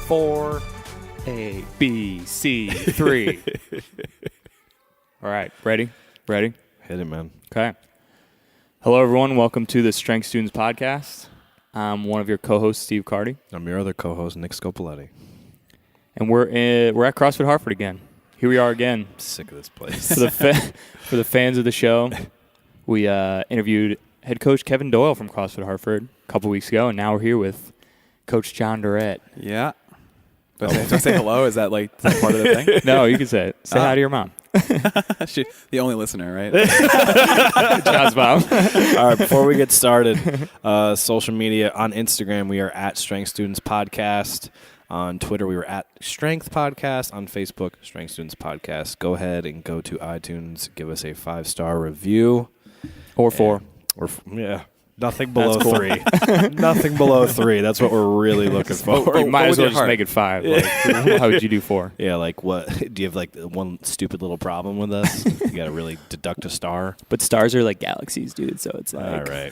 4, A, B, C, 3. All right, ready? Ready? Hit it, man. Okay. Hello, everyone. Welcome to the Strength Students Podcast. I'm one of your co-hosts, Steve Carty. I'm your other co-host, Nick Scopoletti. And we're at CrossFit Hartford again. Here we are again. I'm sick of this place. For the fans of the show, we interviewed head coach Kevin Doyle from CrossFit Hartford a couple weeks ago, and now we're here with Coach John Durrett. Yeah. Do I say hello? Is that like part of the thing? No, you can say it. Say hi to your mom. She's the only listener, right? John's mom. All right, before we get started, social media. On Instagram, we are at Strength Students Podcast. On Twitter, we were at Strength Podcast. On Facebook, Strength Students Podcast. Go ahead and go to iTunes. Give us a 5-star review. Or 4. Nothing below 3. Nothing below 3. That's what we're really looking for. You might as well just make it 5. Like, how would you do 4? Yeah, like what? Do you have like one stupid little problem with us? You got to really deduct a star. But stars are like galaxies, dude. So it's like. All right.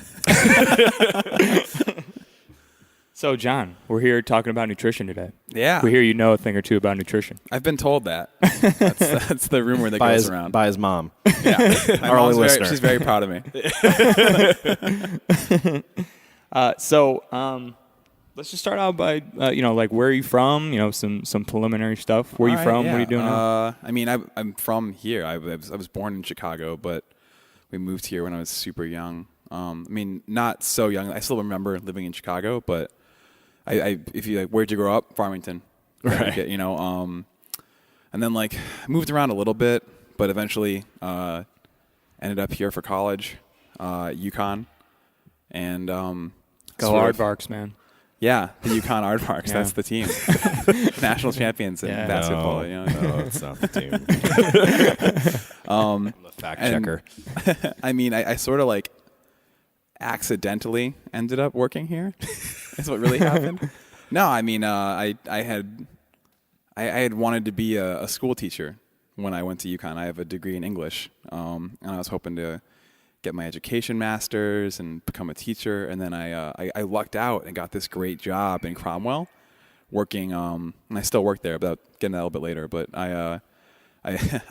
So, John, we're here talking about nutrition today. Yeah. We hear you know a thing or two about nutrition. I've been told that. That's the rumor that goes around. By his mom. Yeah. Our only listener. She's very proud of me. Let's just start out by, where are you from? Some preliminary stuff. Where are you from? Yeah. What are you doing now? I'm from here. I was born in Chicago, but we moved here when I was super young. Not so young. I still remember living in Chicago, but if you where'd you grow up? Farmington, right? And then moved around a little bit, but eventually ended up here for college, UConn, and go Aardvarks, man. Yeah, the UConn Aardvarks. Yeah. That's the team, national champions in basketball. No, it's not the team. I'm a fact checker. I sort of accidentally ended up working here. That's what really happened. No, I had wanted to be a school teacher when I went to UConn. I have a degree in English, and I was hoping to get my education master's and become a teacher. And then I lucked out and got this great job in Cromwell, working. And I still work there, but I'll get into that a little bit later. But I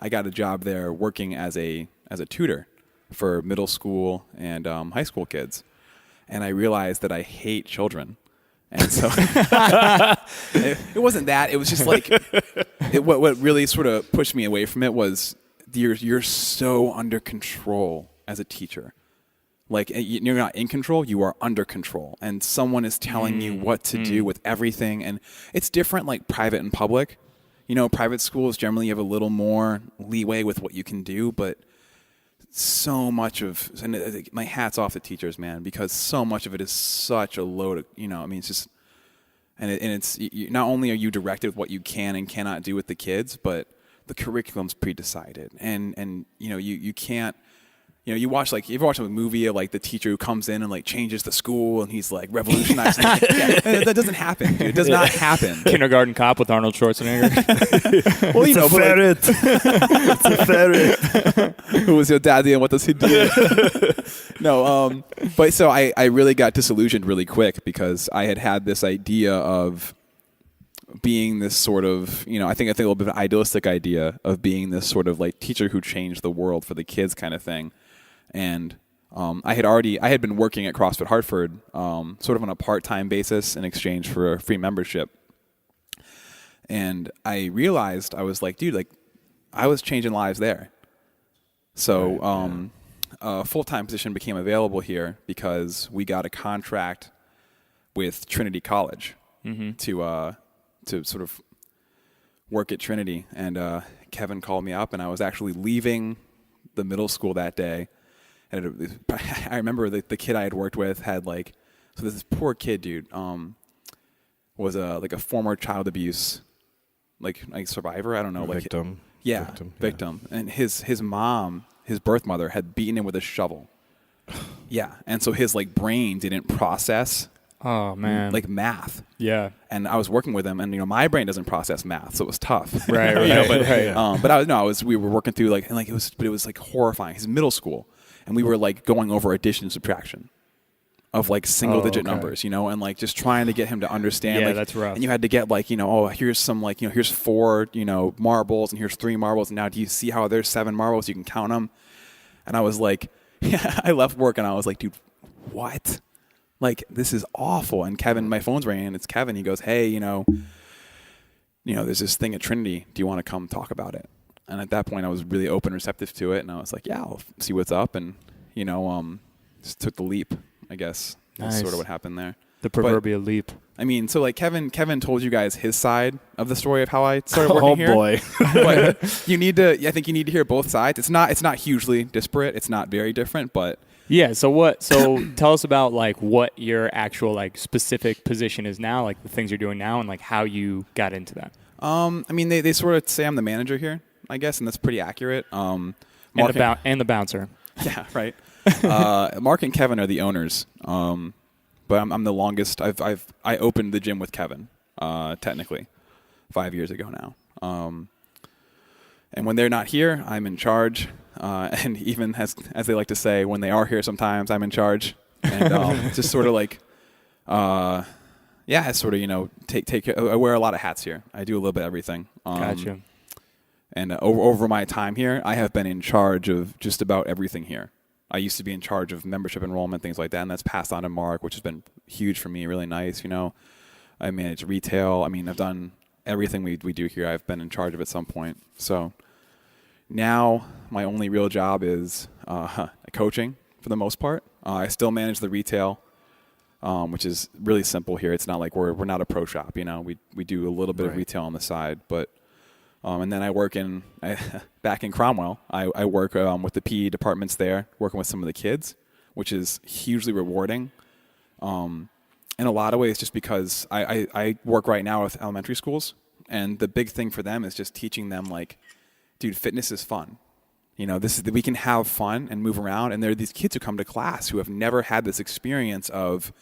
got a job there working as a tutor for middle school and high school kids. And I realized that I hate children. And so it wasn't that. It was just what really sort of pushed me away from it was you're so under control as a teacher. You're not in control, you are under control. And someone is telling you what to do with everything. And it's different private and public. Private schools generally have a little more leeway with what you can do, but so much and my hat's off to teachers, man, because so much of it is such a load of, it's just, it's not only are you directed with what you can and cannot do with the kids, but the curriculum's pre-decided, and you can't. You watch you ever watch a movie of the teacher who comes in and changes the school and he's revolutionizing. That doesn't happen, dude. It does not happen. Kindergarten Cop with Arnold Schwarzenegger. Well, it's a ferret. It's a ferret. Who was your daddy and what does he do? No, but so I really got disillusioned really quick because I had this idea of being this sort of, I think a little bit of an idealistic idea of being this sort of teacher who changed the world for the kids kind of thing. And I had been working at CrossFit Hartford sort of on a part-time basis in exchange for a free membership. And I realized, I was dude, I was changing lives there. So a full-time position became available here because we got a contract with Trinity College to sort of work at Trinity. And Kevin called me up, and I was actually leaving the middle school that day. And I remember the kid I had worked with had so this poor kid, dude, was a former child abuse survivor. I don't know, victim. Victim. And his mom, his birth mother, had beaten him with a shovel. Yeah, and so his brain didn't process. Oh man, math. Yeah. And I was working with him, and my brain doesn't process math, so it was tough. Right. We were working through it was horrifying. His middle school. And we were going over addition and subtraction. of like single digit okay. numbers, and like just trying to get him to understand. Yeah, like, that's rough. And you had to get like, here's some like, here's 4, marbles and here's 3 marbles. And now do you see how there's 7 marbles? You can count them. And I was like, I left work and I was like, dude, what? Like, this is awful. And Kevin, my phone's ringing and it's Kevin. He goes, hey, there's this thing at Trinity. Do you want to come talk about it? And at that point I was really open, receptive to it. And I was like, yeah, I'll see what's up. And, just took the leap, I guess. That's sort of what happened there. The proverbial leap. I mean, so like Kevin told you guys his side of the story of how I started working here. Oh boy. But I think you need to hear both sides. It's not hugely disparate. It's not very different, but yeah. So tell us about like what your actual like specific position is now, like the things you're doing now and like how you got into that. I mean, they sort of say I'm the manager here, I guess, and that's pretty accurate. And the bouncer. Yeah, right. Mark and Kevin are the owners. But I'm the longest. I opened the gym with Kevin, technically, 5 years ago now. And when they're not here, I'm in charge. And even as they like to say, when they are here, sometimes I'm in charge. And just sort of like, I sort of take. I wear a lot of hats here. I do a little bit of everything. Gotcha. And over my time here, I have been in charge of just about everything here. I used to be in charge of membership enrollment, things like that, and that's passed on to Mark, which has been huge for me, really nice, I manage retail. I mean, I've done everything we do here. I've been in charge of at some point. So now my only real job is coaching for the most part. I still manage the retail, which is really simple here. It's not like we're not a pro shop, We do a little bit of retail on the side, but and then I work back in Cromwell. I work with the PE departments there, working with some of the kids, which is hugely rewarding. In a lot of ways, just because I work right now with elementary schools, and the big thing for them is just teaching them like, dude, fitness is fun. We can have fun and move around. And there are these kids who come to class who have never had this experience of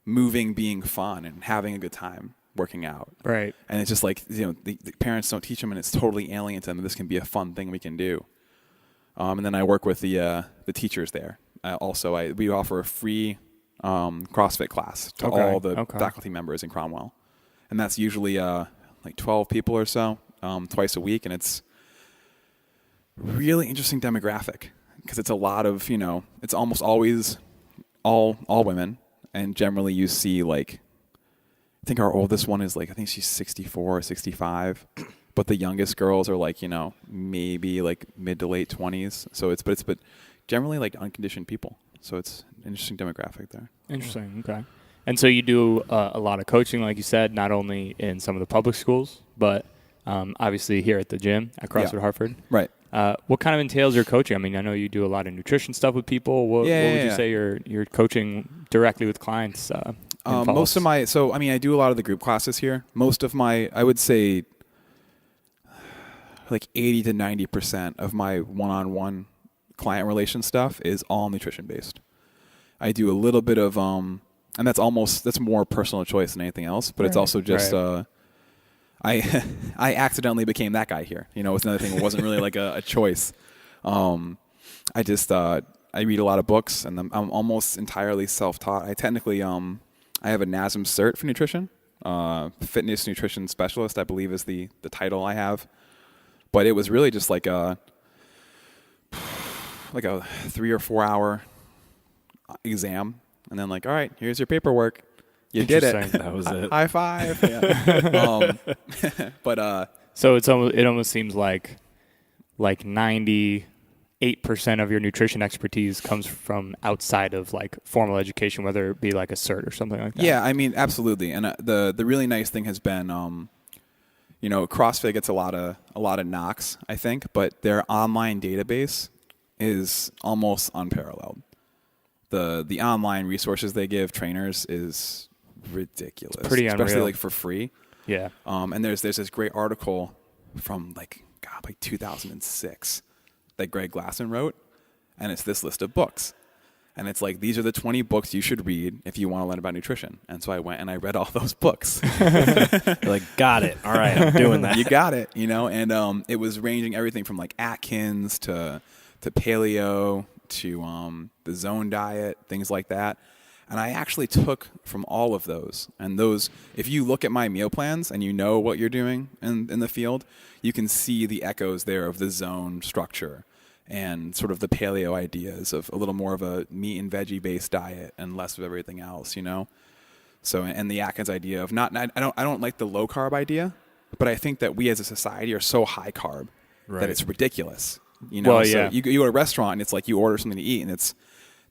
moving, being fun, and having a good time working out. Right. And it's just like, the parents don't teach them, and it's totally alien to them. This can be a fun thing we can do. And then I work with the teachers there. We offer a free CrossFit class to all the faculty members in Cromwell. And that's usually like 12 people or so twice a week. And it's really interesting demographic because it's a lot of, it's almost always all women. And generally you see like, I think our oldest one is like, I think she's 64 or 65, but the youngest girls are like, maybe like mid to late 20s. So it's generally like unconditioned people. So it's an interesting demographic there. Interesting. Okay. And so you do a lot of coaching, like you said, not only in some of the public schools, but obviously here at the gym at CrossFit Hartford. Right. What kind of entails your coaching? I mean, I know you do a lot of nutrition stuff with people. What would you say you're coaching directly with clients? Most of I do a lot of the group classes here. Most of I would say like 80 to 90% of my one-on-one client relation stuff is all nutrition based. I do a little bit of, and that's more personal choice than anything else, but it's also just, I accidentally became that guy here. It's another thing. It wasn't really like a choice. I read a lot of books, and I'm almost entirely self-taught. I technically, I have a NASM cert for nutrition. Fitness nutrition specialist, I believe, is the title I have. But it was really just like a 3 or 4 hour exam, and then like, all right, here's your paperwork. You did it. That was it. High five. Yeah. But so it almost seems like 98% of your nutrition expertise comes from outside of like formal education, whether it be like a cert or something like that. Yeah, I mean, absolutely. And the really nice thing has been, CrossFit gets a lot of knocks, I think, but their online database is almost unparalleled. The online resources they give trainers is ridiculous. It's pretty unreal. Especially like for free. Yeah. And there's this great article from like 2006 that Greg Glasson wrote, and it's this list of books. And it's like, these are the 20 books you should read if you want to learn about nutrition. And so I went and I read all those books. You're like, got it. All right, I'm doing that. You got it, And it was ranging everything from like Atkins to paleo to the zone diet, things like that. And I actually took from all of those. And those, if you look at my meal plans and you know what you're doing in the field, you can see the echoes there of the zone structure and sort of the paleo ideas of a little more of a meat and veggie based diet and less of everything else, you know? So, and the Atkins idea of I don't like the low carb idea, but I think that we as a society are so high carb that it's ridiculous. You know, Well, so yeah. you go to a restaurant and it's like you order something to eat and it's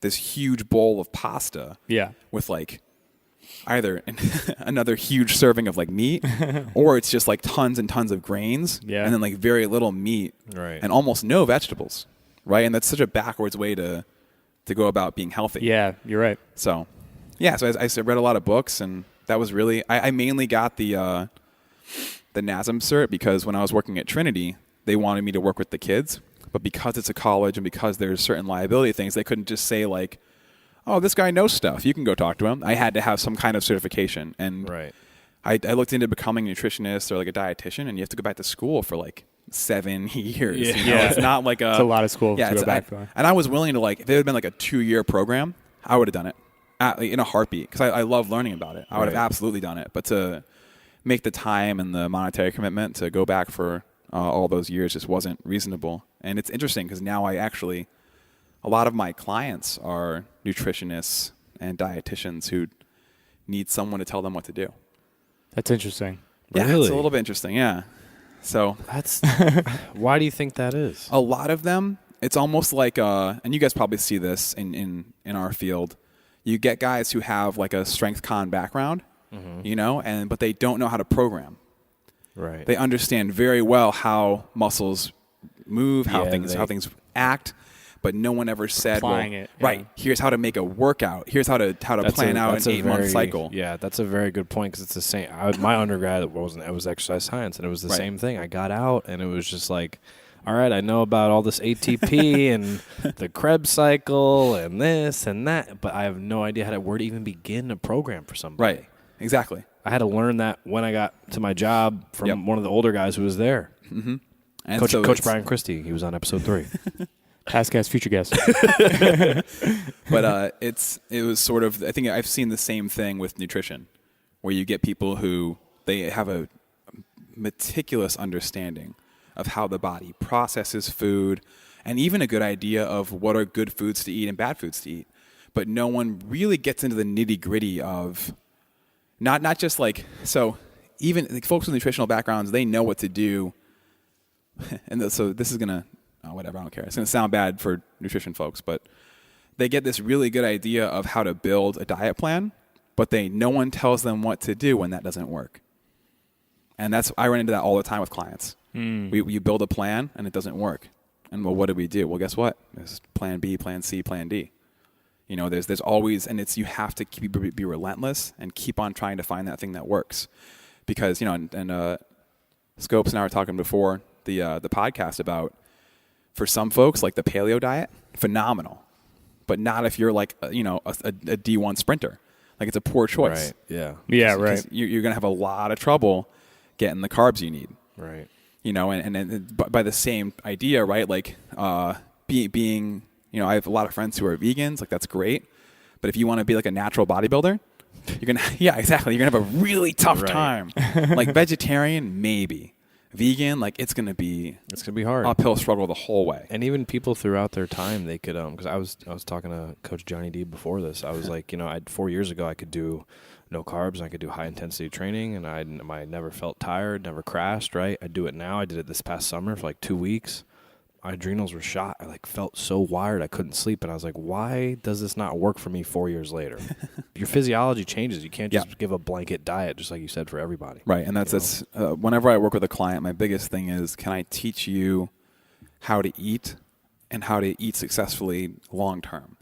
this huge bowl of pasta with like either another huge serving of like meat or it's just like tons and tons of grains and then like very little meat and almost no vegetables, right? And that's such a backwards way to go about being healthy. Yeah, you're right. So, yeah, so I read a lot of books, and that was really I mainly got the NASM cert because when I was working at Trinity, they wanted me to work with the kids. But because it's a college and because there's certain liability things, they couldn't just say like, oh, this guy knows stuff. You can go talk to him. I had to have some kind of certification. And I looked into becoming a nutritionist or like a dietitian, and you have to go back to school for like 7 years. Yeah. You know? It's not like it's a lot of school to go back for. And I was willing to like, if it had been like a 2-year program, I would have done it in a heartbeat because I love learning about it. I would have absolutely done it. But to make the time and the monetary commitment to go back for all those years just wasn't reasonable. And it's interesting because now a lot of my clients are nutritionists and dietitians who need someone to tell them what to do. That's interesting. Yeah, Really? it's a little bit interesting, yeah. So That's why do you think that is? a lot of them, it's almost like, and you guys probably see this in our field, you get guys who have like a strength con background, you know, but they don't know how to program. Right. They understand very well how muscles move, how things act, but no one ever said, Applying it, right, here's how to make a workout. Here's how to plan out an 8-month cycle. Yeah, that's a very good point because it's the same. My undergrad was exercise science, and it was the same thing. I got out, and it was just like, all right, I know about all this ATP and the Krebs cycle and this and that, but I have no idea where to even begin a program for somebody. Right, exactly. I had to learn that when I got to my job from one of the older guys who was there. Mm-hmm. And Coach Brian Christie. He was on episode 3. Past guest, future guest. But it was sort of, I think I've seen the same thing with nutrition, where you get people who they have a meticulous understanding of how the body processes food and even a good idea of what are good foods to eat and bad foods to eat. But no one really gets into the nitty-gritty of not just like, so even like folks with nutritional backgrounds, they know what to do. And so this is going to, whatever, I don't care. It's going to sound bad for nutrition folks, but they get this really good idea of how to build a diet plan, but no one tells them what to do when that doesn't work. And I run into that all the time with clients. We build a plan and it doesn't work. And well, what do we do? Well, guess what? There's plan B, plan C, plan D. You know, there's always, and you have to be relentless and keep on trying to find that thing that works. Because, you know, and Scopes and I were talking before the podcast about, for some folks, like the paleo diet, phenomenal. But not if you're like, a D1 sprinter. Like it's a poor choice. Right, yeah. Yeah, right. You're going to have a lot of trouble getting the carbs you need. Right. You know, and by the same idea, right? Like being, you know, I have a lot of friends who are vegans. Like that's great. But if you want to be like a natural bodybuilder, you're going to, yeah, exactly. You're going to have a really tough time. Like vegetarian, maybe. Vegan, like it's gonna be hard, uphill struggle the whole way. And even people throughout their time, they could because I was talking to Coach Johnny D before this. I was like, you know, 4 years ago I could do no carbs and I could do high intensity training, and I never felt tired, never crashed. Right, I do it now. I did it this past summer for like 2 weeks. My adrenals were shot. I like felt so wired I couldn't sleep, and I was like, why does this not work for me 4 years later? Your physiology changes. You can't just give a blanket diet, just like you said, for everybody. Right, and that's whenever I work with a client, my biggest thing is, can I teach you how to eat and how to eat successfully long term?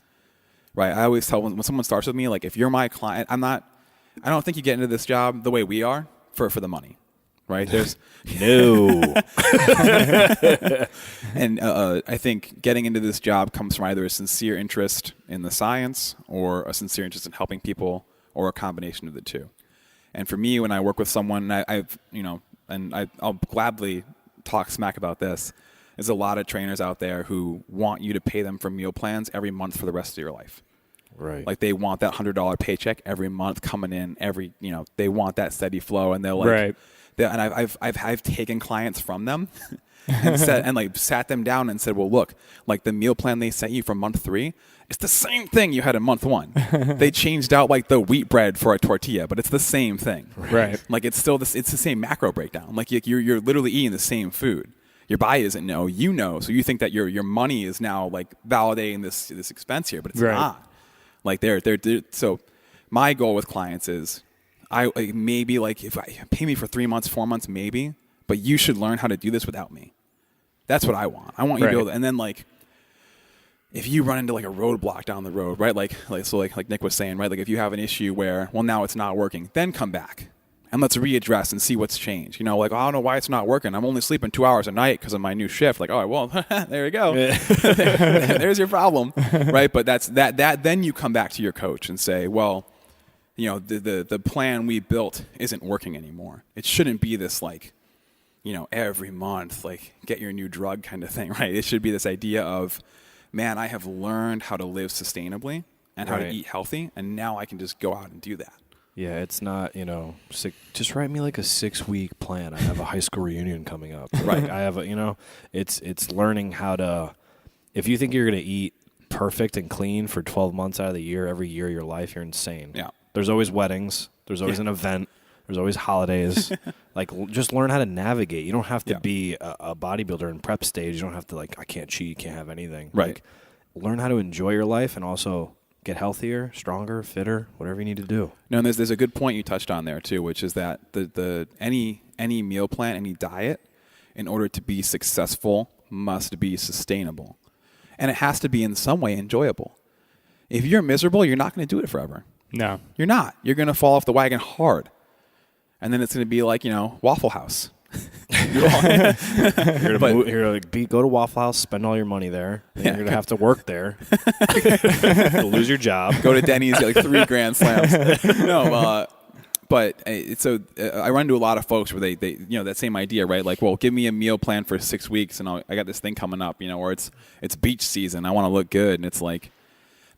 Right, I always tell when someone starts with me, like if you're my client, I don't think you get into this job the way we are for the money. Right? There's no. And I think getting into this job comes from either a sincere interest in the science or a sincere interest in helping people, or a combination of the two. And for me, when I work with someone, I'll gladly talk smack about this. There's a lot of trainers out there who want you to pay them for meal plans every month for the rest of your life. Right. Like they want that $100 paycheck every month coming in they want that steady flow, and they're like, Right. and I've taken clients from them and sat them down and said, well, look, like the meal plan they sent you for month 3, it's the same thing you had in month 1. They changed out like the wheat bread for a tortilla, but it's the same thing. Right. Like it's still it's the same macro breakdown. Like you're literally eating the same food. Your body doesn't know, so you think that your money is now like validating this expense here, but it's not. Like so my goal with clients is maybe like if I pay me for 3 months, 4 months, maybe, but you should learn how to do this without me. That's what I want. I want you to be able to, and then like, if you run into like a roadblock down the road, right? Like Nick was saying, right? Like if you have an issue where, well, now it's not working, then come back and let's readdress and see what's changed. Like, oh, I don't know why it's not working. I'm only sleeping 2 hours a night because of my new shift. Like, oh, well, there you go. There's your problem, right? But then you come back to your coach and say, well, the plan we built isn't working anymore. It shouldn't be this like, every month, like get your new drug kind of thing, right? It should be this idea of, man, I have learned how to live sustainably and how to eat healthy, and now I can just go out and do that. Yeah, it's not, just write me like a 6-week plan. I have a high school reunion coming up. Right. I have it's learning how to, if you think you're going to eat perfect and clean for 12 months out of the year, every year of your life, you're insane. Yeah. There's always weddings. There's always an event. There's always holidays. Like, just learn how to navigate. You don't have to be a bodybuilder in prep stage. You don't have to, like, I can't cheat, can't have anything. Right. Like, learn how to enjoy your life and also get healthier, stronger, fitter, whatever you need to do. No, and there's a good point you touched on there, too, which is that any meal plan, any diet, in order to be successful, must be sustainable. And it has to be in some way enjoyable. If you're miserable, you're not going to do it forever. No. You're not. You're going to fall off the wagon hard. And then it's going to be like, Waffle House. You're going to go to Waffle House, spend all your money there. Then you're going to have to work there. You'll lose your job. Go to Denny's, get like 3 grand slams. No, but so I run into a lot of folks where they that same idea, right? Like, well, give me a meal plan for 6 weeks, and I got this thing coming up, or it's beach season. I want to look good, and it's like,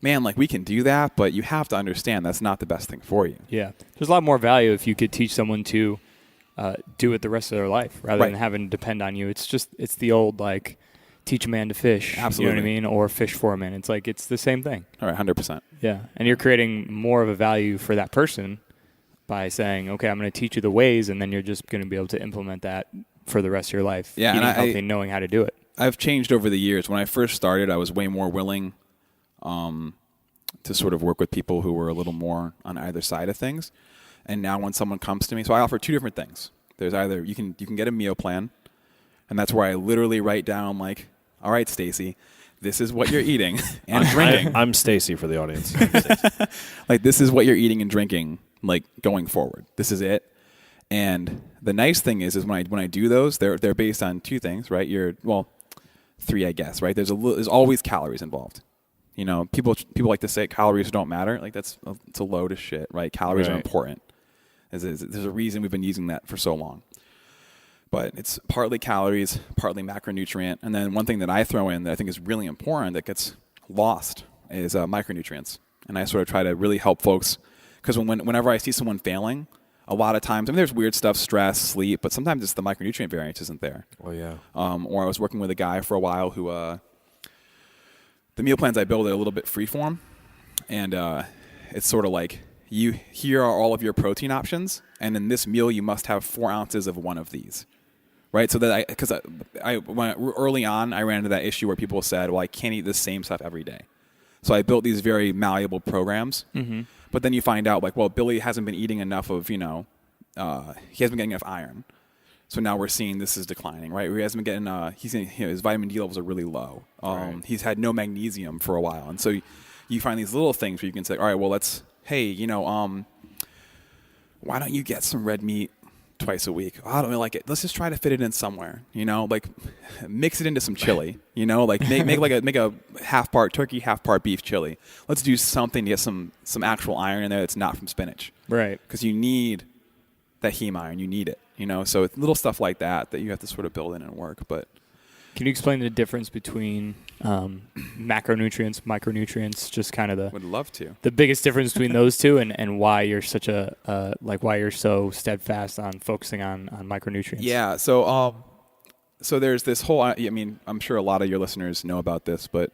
man, like we can do that, but you have to understand that's not the best thing for you. Yeah. There's a lot more value if you could teach someone to do it the rest of their life rather than having to depend on you. It's the old, like, teach a man to fish. Absolutely. You know what I mean? Or fish for a man. It's like, it's the same thing. All right, 100%. Yeah. And you're creating more of a value for that person by saying, okay, I'm going to teach you the ways, and then you're just going to be able to implement that for the rest of your life. Yeah. Eating healthy, knowing how to do it. I've changed over the years. When I first started, I was way more willing to sort of work with people who were a little more on either side of things. And now when someone comes to me, so I offer 2 different things. There's either you can get a meal plan, and that's where I literally write down like, all right, Stacy, this is what you're eating and drinking. I'm Stacy for the audience. Like, this is what you're eating and drinking, like, going forward. This is it. And the nice thing is when I do those, they're based on 2 things, right? 3, I guess, right? There's always calories involved. People like to say calories don't matter. Like, it's a load of shit, right? Calories are important. There's a reason we've been using that for so long. But it's partly calories, partly macronutrient. And then one thing that I throw in that I think is really important that gets lost is micronutrients. And I sort of try to really help folks, because whenever I see someone failing, a lot of times, there's weird stuff, stress, sleep, but sometimes it's the micronutrient variance isn't there. Oh, yeah. Or I was working with a guy for a while who, the meal plans I build are a little bit freeform. And it's sort of like, here are all of your protein options, and in this meal you must have 4 ounces of one of these. Right, so that because early on I ran into that issue where people said, "Well, I can't eat the same stuff every day," so I built these very malleable programs. Mm-hmm. But then you find out, like, well, Billy hasn't been eating enough of, he hasn't been getting enough iron, so now we're seeing this is declining. Right, he hasn't been getting, his vitamin D levels are really low. Right. He's had no magnesium for a while, and so you find these little things where you can say, all right, well, why don't you get some red meat twice a week? Oh, I don't really like it. Let's just try to fit it in somewhere, like mix it into some chili, like make a half part turkey, half part beef chili. Let's do something to get some actual iron in there that's not from spinach. Right. Because you need that heme iron. You need it, so it's little stuff like that you have to sort of build in and work. But Can you explain the difference between macronutrients, micronutrients, just kind of Would love to. the biggest difference between those two, and why you're such a why you're so steadfast on focusing on micronutrients? Yeah. So there's this whole. I mean, I'm sure a lot of your listeners know about this, but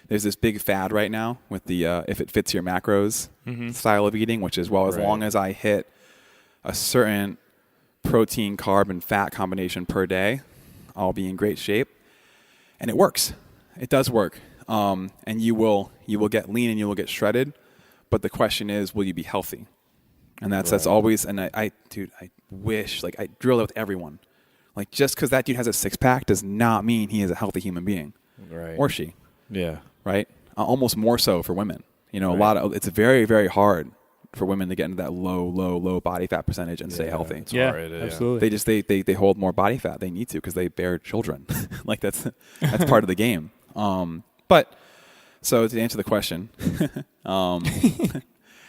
there's this big fad right now with the if it fits your macros style of eating, which is, well, as long as I hit a certain protein, carb, and fat combination per day, I'll be in great shape. And it works. It does work. And you will get lean and you will get shredded. But the question is, will you be healthy? And that's always, and I wish, like, I drill it with everyone. Like, just because that dude has a six-pack does not mean he is a healthy human being. Right. Or she. Yeah. Right? Almost more so for women. You know, it's very, very hard for women to get into that low body fat percentage and stay healthy. Absolutely. They hold more body fat. They need to because they bear children. Like that's part of the game. But so to answer the question,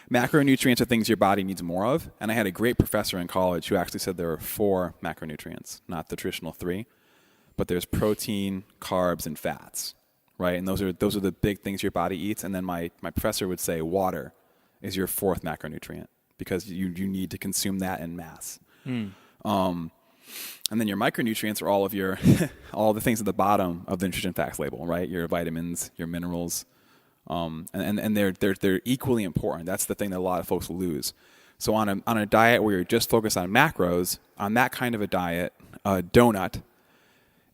macronutrients are things your body needs more of. And I had a great professor in college who actually said there are 4 macronutrients, not the traditional 3, but there's protein, carbs, and fats, right? And those are the big things your body eats. And then my professor would say water is your 4th macronutrient because you need to consume that in mass. And then your micronutrients are all of your all the things at the bottom of the nutrition facts label, right? Your vitamins, your minerals, and they're equally important. That's the thing that a lot of folks lose. So on a diet where you're just focused on macros, on that kind of a diet, a donut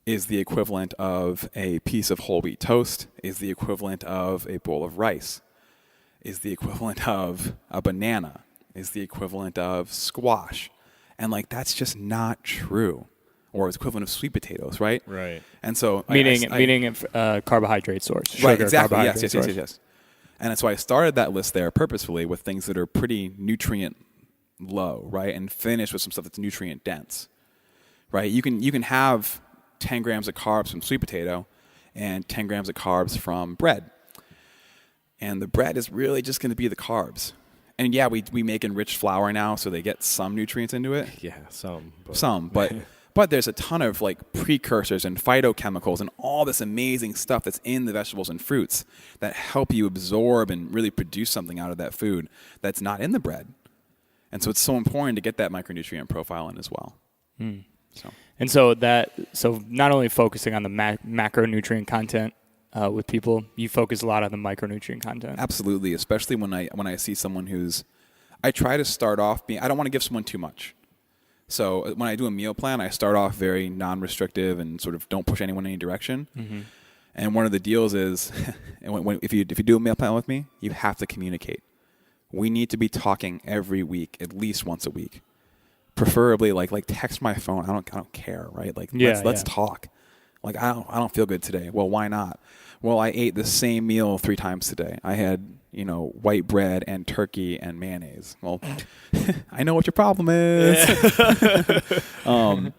is the equivalent of a piece of whole wheat toast, is the equivalent of a bowl of rice, is the equivalent of a banana, is the equivalent of squash. And like, that's just not true. Or it's equivalent of sweet potatoes, right? Right. And so Meaning carbohydrate source. Sugar, right, exactly. Carbohydrate Yes. And that's why I started that list there purposefully with things that are pretty nutrient low, right? And finish with some stuff that's nutrient dense, right? You can have 10 grams of carbs from sweet potato and 10 grams of carbs from bread. And the bread is really just going to be the carbs. And yeah, we make enriched flour now, so they get some nutrients into it. Yeah, some. But there's a ton of like precursors and phytochemicals and all this amazing stuff that's in the vegetables and fruits that help you absorb and really produce something out of that food that's not in the bread. And so it's so important to get that micronutrient profile in as well. So not only focusing on the macronutrient content with people, you focus a lot on the micronutrient content. Absolutely, especially when I see someone I try to start off I don't want to give someone too much. So when I do a meal plan, I start off very non-restrictive and sort of don't push anyone in any direction. Mm-hmm. And one of the deals is, if you do a meal plan with me, you have to communicate. We need to be talking every week, at least once a week. Preferably like text my phone. I don't care, right? Like let's talk. Like I don't feel good today. Well, why not? Well, I ate the same meal 3 times today. I had, white bread and turkey and mayonnaise. Well, I know what your problem is. But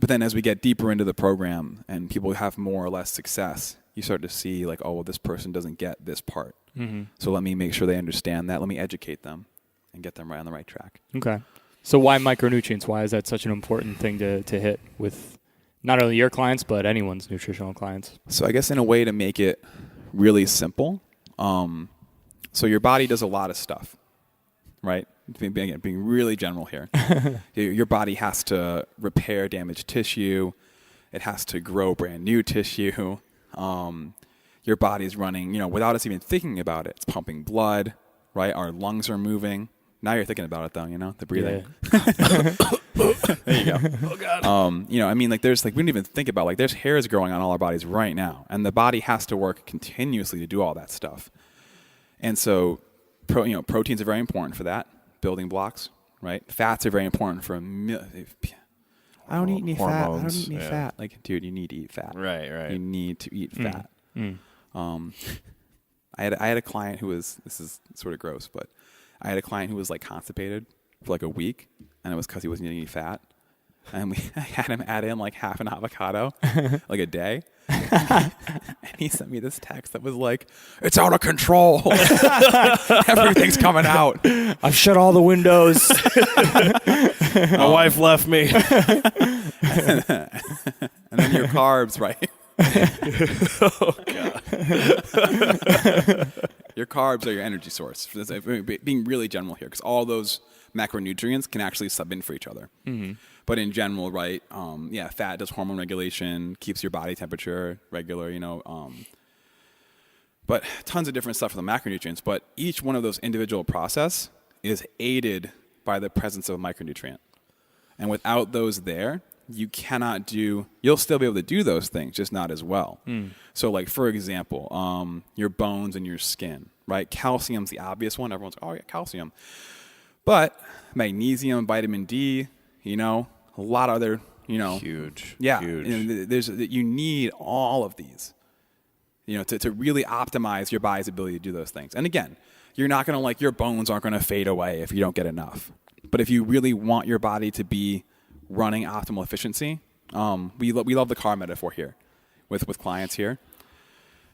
then as we get deeper into the program and people have more or less success, you start to see like, oh, well, this person doesn't get this part. Mm-hmm. So let me make sure they understand that. Let me educate them and get them right on the right track. Okay. So why micronutrients? Why is that such an important thing to hit with not only your clients, but anyone's nutritional clients? So I guess in a way to make it really simple, so your body does a lot of stuff, right? Being really general here. Your body has to repair damaged tissue. It has to grow brand new tissue. Your body's running, without us even thinking about it. It's pumping blood, right? Our lungs are moving. Now you're thinking about it though, the breathing. Yeah. There you go. Oh God. There's we don't even think about there's hairs growing on all our bodies right now, and the body has to work continuously to do all that stuff. And so, proteins are very important for that, building blocks, right? Fats are very important for I don't eat any fat. I don't eat any fat. Like, dude, you need to eat fat. Right. You need to eat fat. I had a client who was, this is sort of gross, but I had a client who was constipated for a week, and it was because he wasn't eating any fat. And I had him add in half an avocado, a day. And he sent me this text that was it's out of control. Everything's coming out. I've shut all the windows. My wife left me. and then your carbs, right? Oh God. Your carbs are your energy source. Being really general here, because all those macronutrients can actually sub in for each other. Mm-hmm. But in general, right? Fat does hormone regulation, keeps your body temperature regular. But tons of different stuff for the macronutrients. But each one of those individual process is aided by the presence of a micronutrient. And without those there, you cannot do, you'll still be able to do those things, just not as well. So like, for example, your bones and your skin, right? Calcium's the obvious one. Everyone's like, oh yeah, calcium. But magnesium, vitamin D, a lot of other, Huge. Yeah. Huge. You need all of these, to really optimize your body's ability to do those things. And again, you're not going to your bones aren't going to fade away if you don't get enough. But if you really want your body to be running optimal efficiency, we love the car metaphor here with clients here,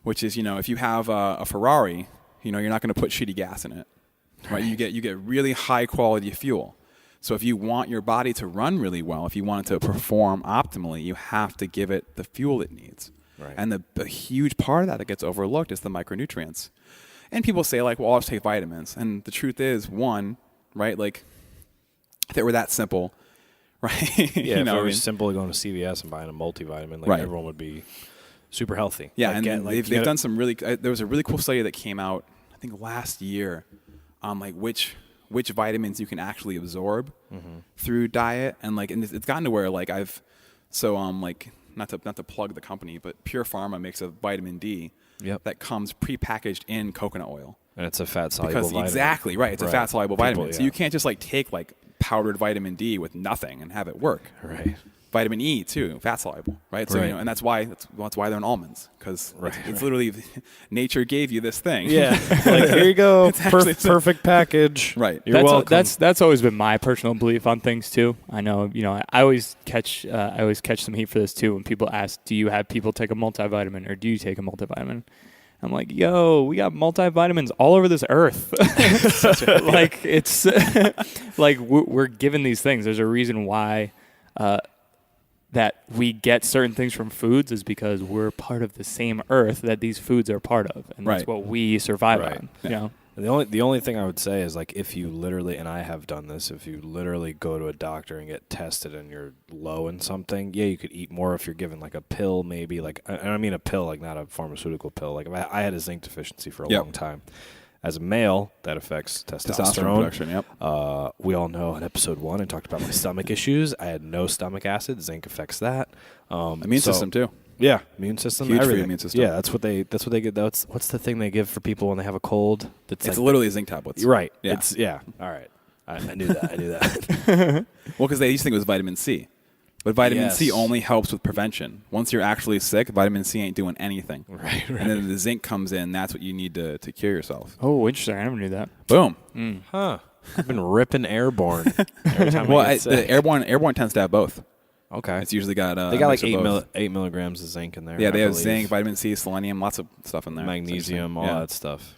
which is, if you have a Ferrari, you're not going to put shitty gas in it, right? You get really high quality fuel. So if you want your body to run really well, if you want it to perform optimally, you have to give it the fuel it needs. Right. And the huge part of that gets overlooked is the micronutrients. And people say well, I'll just take vitamins. And the truth is, one, right, if it were that simple, right? Yeah, if it was simple going to CVS and buying a multivitamin, right. Everyone would be super healthy. Yeah, they've done some really, there was a really cool study that came out, I think last year, on which vitamins you can actually absorb through diet. And it's gotten to where not to plug the company, but Pure Pharma makes a vitamin D that comes prepackaged in coconut oil. And it's a fat-soluble vitamin. Exactly, right. It's a fat-soluble vitamin. So yeah. you can't just take powdered vitamin D with nothing and have it work. Right. Vitamin E too, fat-soluble, right? So and that's why they're in almonds, because it's literally nature gave you this thing. Yeah. Here you go. Perfect package. Right. You're welcome. That's always been my personal belief on things too. I know, I always catch some heat for this too when people ask, do you have people take a multivitamin or do you take a multivitamin? I'm like, yo, we got multivitamins all over this earth. It's we're given these things. There's a reason why that we get certain things from foods is because we're part of the same earth that these foods are part of, and that's what we survive on. Yeah. The only thing I would say is if you literally, and I have done this, if you literally go to a doctor and get tested and you're low in something, you could eat more if you're given a pill, maybe and I mean a pill, not a pharmaceutical pill. I had a zinc deficiency for a long time. As a male, that affects testosterone production. Yep. We all know in episode 1 I talked about my stomach issues. I had no stomach acid. Zinc affects that. Immune system too. Yeah, immune system. Huge everything. for your immune system. Yeah, that's what they get. What's the thing they give for people when they have a cold? It's literally zinc tablets. Right. Yeah. All right. I knew that. Well, because they used to think it was vitamin C. But vitamin C only helps with prevention. Once you're actually sick, vitamin C ain't doing anything. Right. And then the zinc comes in. That's what you need to cure yourself. Oh, interesting. I never knew that. Boom. Huh. I've been ripping airborne every time I get sick. The airborne tends to have both. Okay. It's usually got they got 8 milligrams of zinc in there. Yeah, they have zinc, vitamin C, selenium, lots of stuff in there. Magnesium, all that stuff.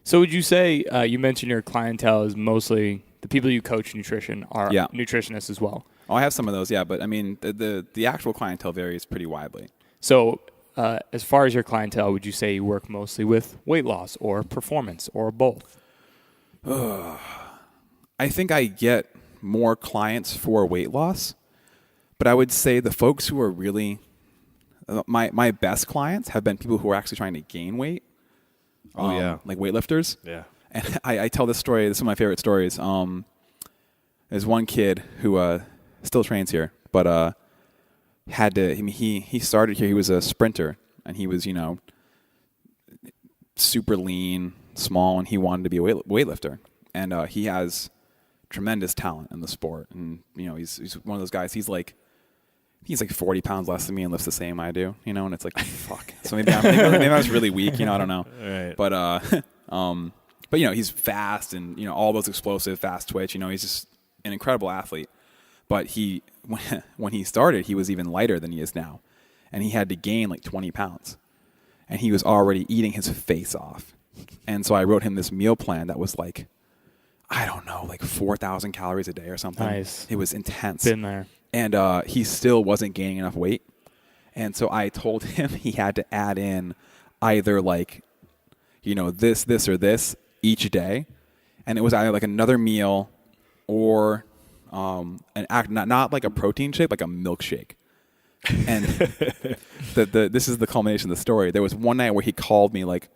So would you say, you mentioned your clientele is mostly the people you coach nutrition are nutritionists as well? Oh, I have some of those, but I mean, the actual clientele varies pretty widely. So as far as your clientele, would you say you work mostly with weight loss or performance or both? I think I get more clients for weight loss, but I would say the folks who are really my best clients have been people who are actually trying to gain weight. Like weightlifters. Yeah. And I tell this story. This is one of my favorite stories. There's one kid who still trains here, but he started here. He was a sprinter, and he was super lean, small, and he wanted to be a weightlifter. And he has tremendous talent in the sport, and he's one of those guys. He's like 40 pounds less than me and lifts the same I do, and it's like, fuck. So maybe I was really weak, I don't know. Right. But he's fast and all those explosive, fast twitch. He's just an incredible athlete. But when he started, he was even lighter than he is now, and he had to gain 20 pounds, and he was already eating his face off. And so I wrote him this meal plan that was 4,000 calories a day or something. Nice. It was intense. Been there. And he still wasn't gaining enough weight. And so I told him he had to add in either like, this, or this each day. And it was either like another meal or not like a protein shake, like a milkshake. And this is the culmination of the story. There was one night where he called me like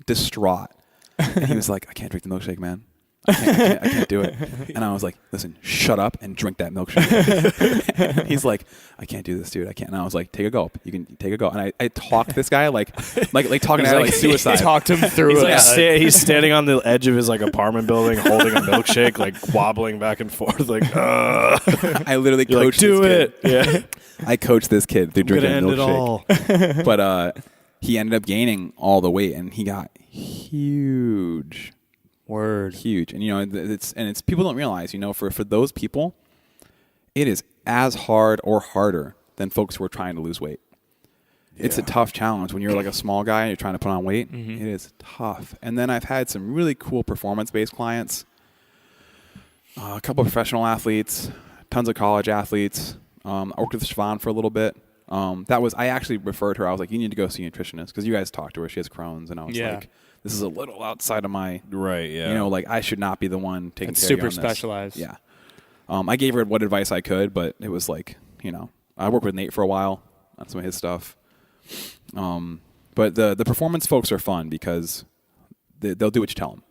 distraught. And he was like, I can't drink the milkshake, man. I can't do it. And I was like, listen, shut up and drink that milkshake. He's like, I can't do this, dude. I can't. And I was like, take a gulp. You can take a gulp. And I talked this guy like talking about like suicide. Talked him through it. He's standing on the edge of his like apartment building, holding a milkshake, like wobbling back and forth, like. I literally You're coached like, do this it. kid. Yeah. I coached this kid through drinking a end milkshake. it all. But he ended up gaining all the weight, and he got huge. Word. Huge. And it's people don't realize, for those people, it is as hard or harder than folks who are trying to lose weight. Yeah. It's a tough challenge when you're like a small guy and you're trying to put on weight. Mm-hmm. It is tough. And then I've had some really cool performance-based clients, a couple of professional athletes, tons of college athletes. I worked with Siobhan for a little bit. I actually referred her. I was like, you need to go see a nutritionist because you guys talked to her. She has Crohn's. And I was like, this is a little outside of my, right, yeah. Like I should not be the one taking it's care of you on super specialized. This. Yeah. I gave her what advice I could, but it was like, I worked with Nate for a while on some of his stuff. But the performance folks are fun because they'll do what you tell them.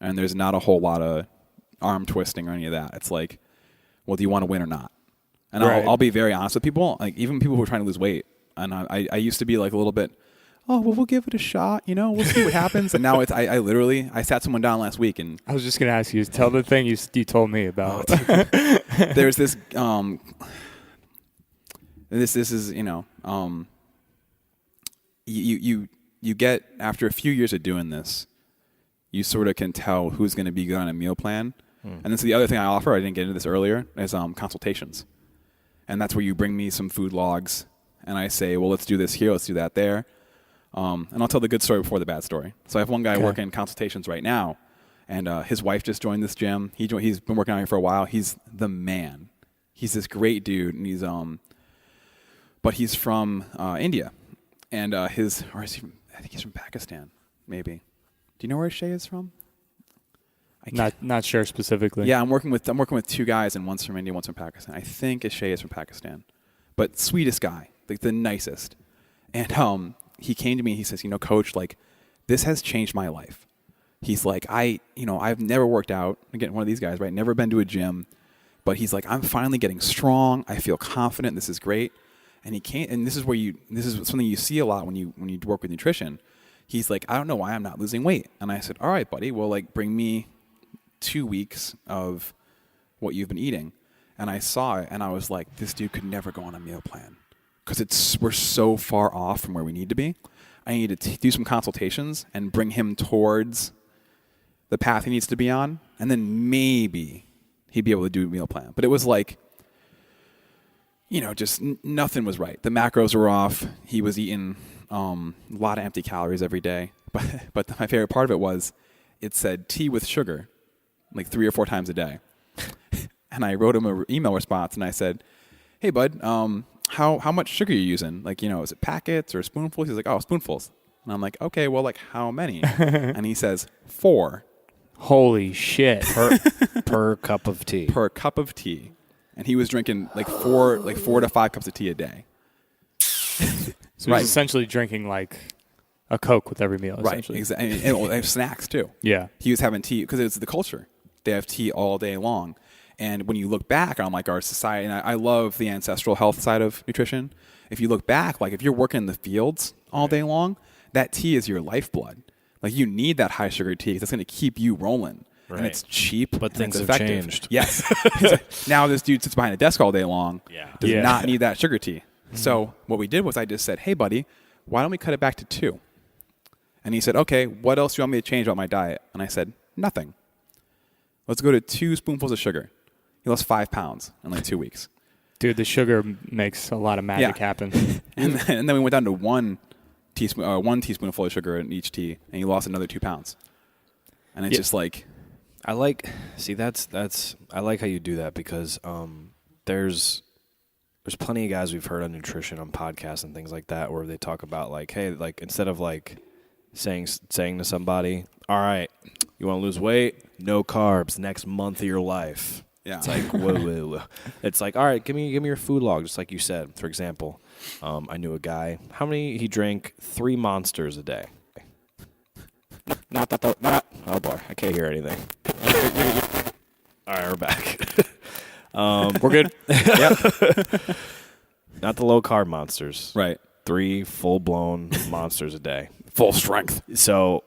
And there's not a whole lot of arm twisting or any of that. It's like, well, do you want to win or not? And right. I'll be very honest with people, like even people who are trying to lose weight. And I used to be like a little bit, oh, well, we'll give it a shot, we'll see what happens. And now I sat someone down last week and I was just going to ask you, tell the thing you told me about. There's this, this is, you get, after a few years of doing this, you sort of can tell who's going to be good on a meal plan. And this is the other thing I offer, I didn't get into this earlier, is consultations. And that's where you bring me some food logs and I say, well, let's do this here, let's do that there. And I'll tell the good story before the bad story. So I have one guy working consultations right now, and his wife just joined this gym. He's been working out here for a while. He's the man. He's this great dude, and but he's from India, and I think he's from Pakistan, maybe. Do you know where Shay is from? Not sure specifically. Yeah, I'm working with two guys, and one's from India, one's from Pakistan. I think Shay is from Pakistan, but sweetest guy, like the nicest, and he came to me and he says, Coach, like, this has changed my life. He's like, I've never worked out. Again, one of these guys, right? Never been to a gym. But he's like, I'm finally getting strong. I feel confident. This is great. And he can't, and this is something you see a lot when you work with nutrition. He's like, I don't know why I'm not losing weight. And I said, all right, buddy, well, like, bring me 2 weeks of what you've been eating. And I saw it and I was like, this dude could never go on a meal plan. Because we're so far off from where we need to be. I need to do some consultations and bring him towards the path he needs to be on, and then maybe he'd be able to do a meal plan. But it was like, just nothing was right. The macros were off. He was eating a lot of empty calories every day. But my favorite part of it was it said tea with sugar like 3 or 4 times a day. And I wrote him an email response, and I said, hey, bud, how much sugar are you using? Like, is it packets or spoonfuls? He's like, oh, spoonfuls. And I'm like, okay, well, like, how many? And he says, 4. Holy shit. Per cup of tea. Per cup of tea. And he was drinking like 4 to 5 cups of tea a day. So he's essentially drinking like a Coke with every meal, essentially. Right, exactly. And snacks, too. Yeah. He was having tea, because it's the culture. They have tea all day long. And when you look back on like our society, and I love the ancestral health side of nutrition. If you look back, like if you're working in the fields all day long, that tea is your lifeblood. Like you need that high sugar tea because it's going to keep you rolling. Right. And it's cheap, but things have effective. changed. Yes. Now this dude sits behind a desk all day long. Does not need that sugar tea. Mm-hmm. So what we did was I just said, hey buddy, why don't we cut it back to 2? And he said, okay, what else do you want me to change about my diet? And I said, nothing. Let's go to 2 spoonfuls of sugar. He lost 5 pounds in like 2 weeks. Dude, the sugar makes a lot of magic happen. and then we went down to 1 teaspoonful of sugar in each tea, and he lost another 2 pounds. And it's just like, I like how you do that because there's plenty of guys we've heard on nutrition on podcasts and things like that where they talk about like, hey, like instead of like saying to somebody, all right, you want to lose weight? No carbs next month of your life. Yeah. It's like, whoa. It's like, all right, give me your food log, just like you said. For example, I knew a guy, he drank 3 Monsters a day. Oh boy, I can't hear anything. All right, we're back. We're good. Yep. Not the low carb Monsters. Right. 3 full-blown Monsters a day. Full strength. So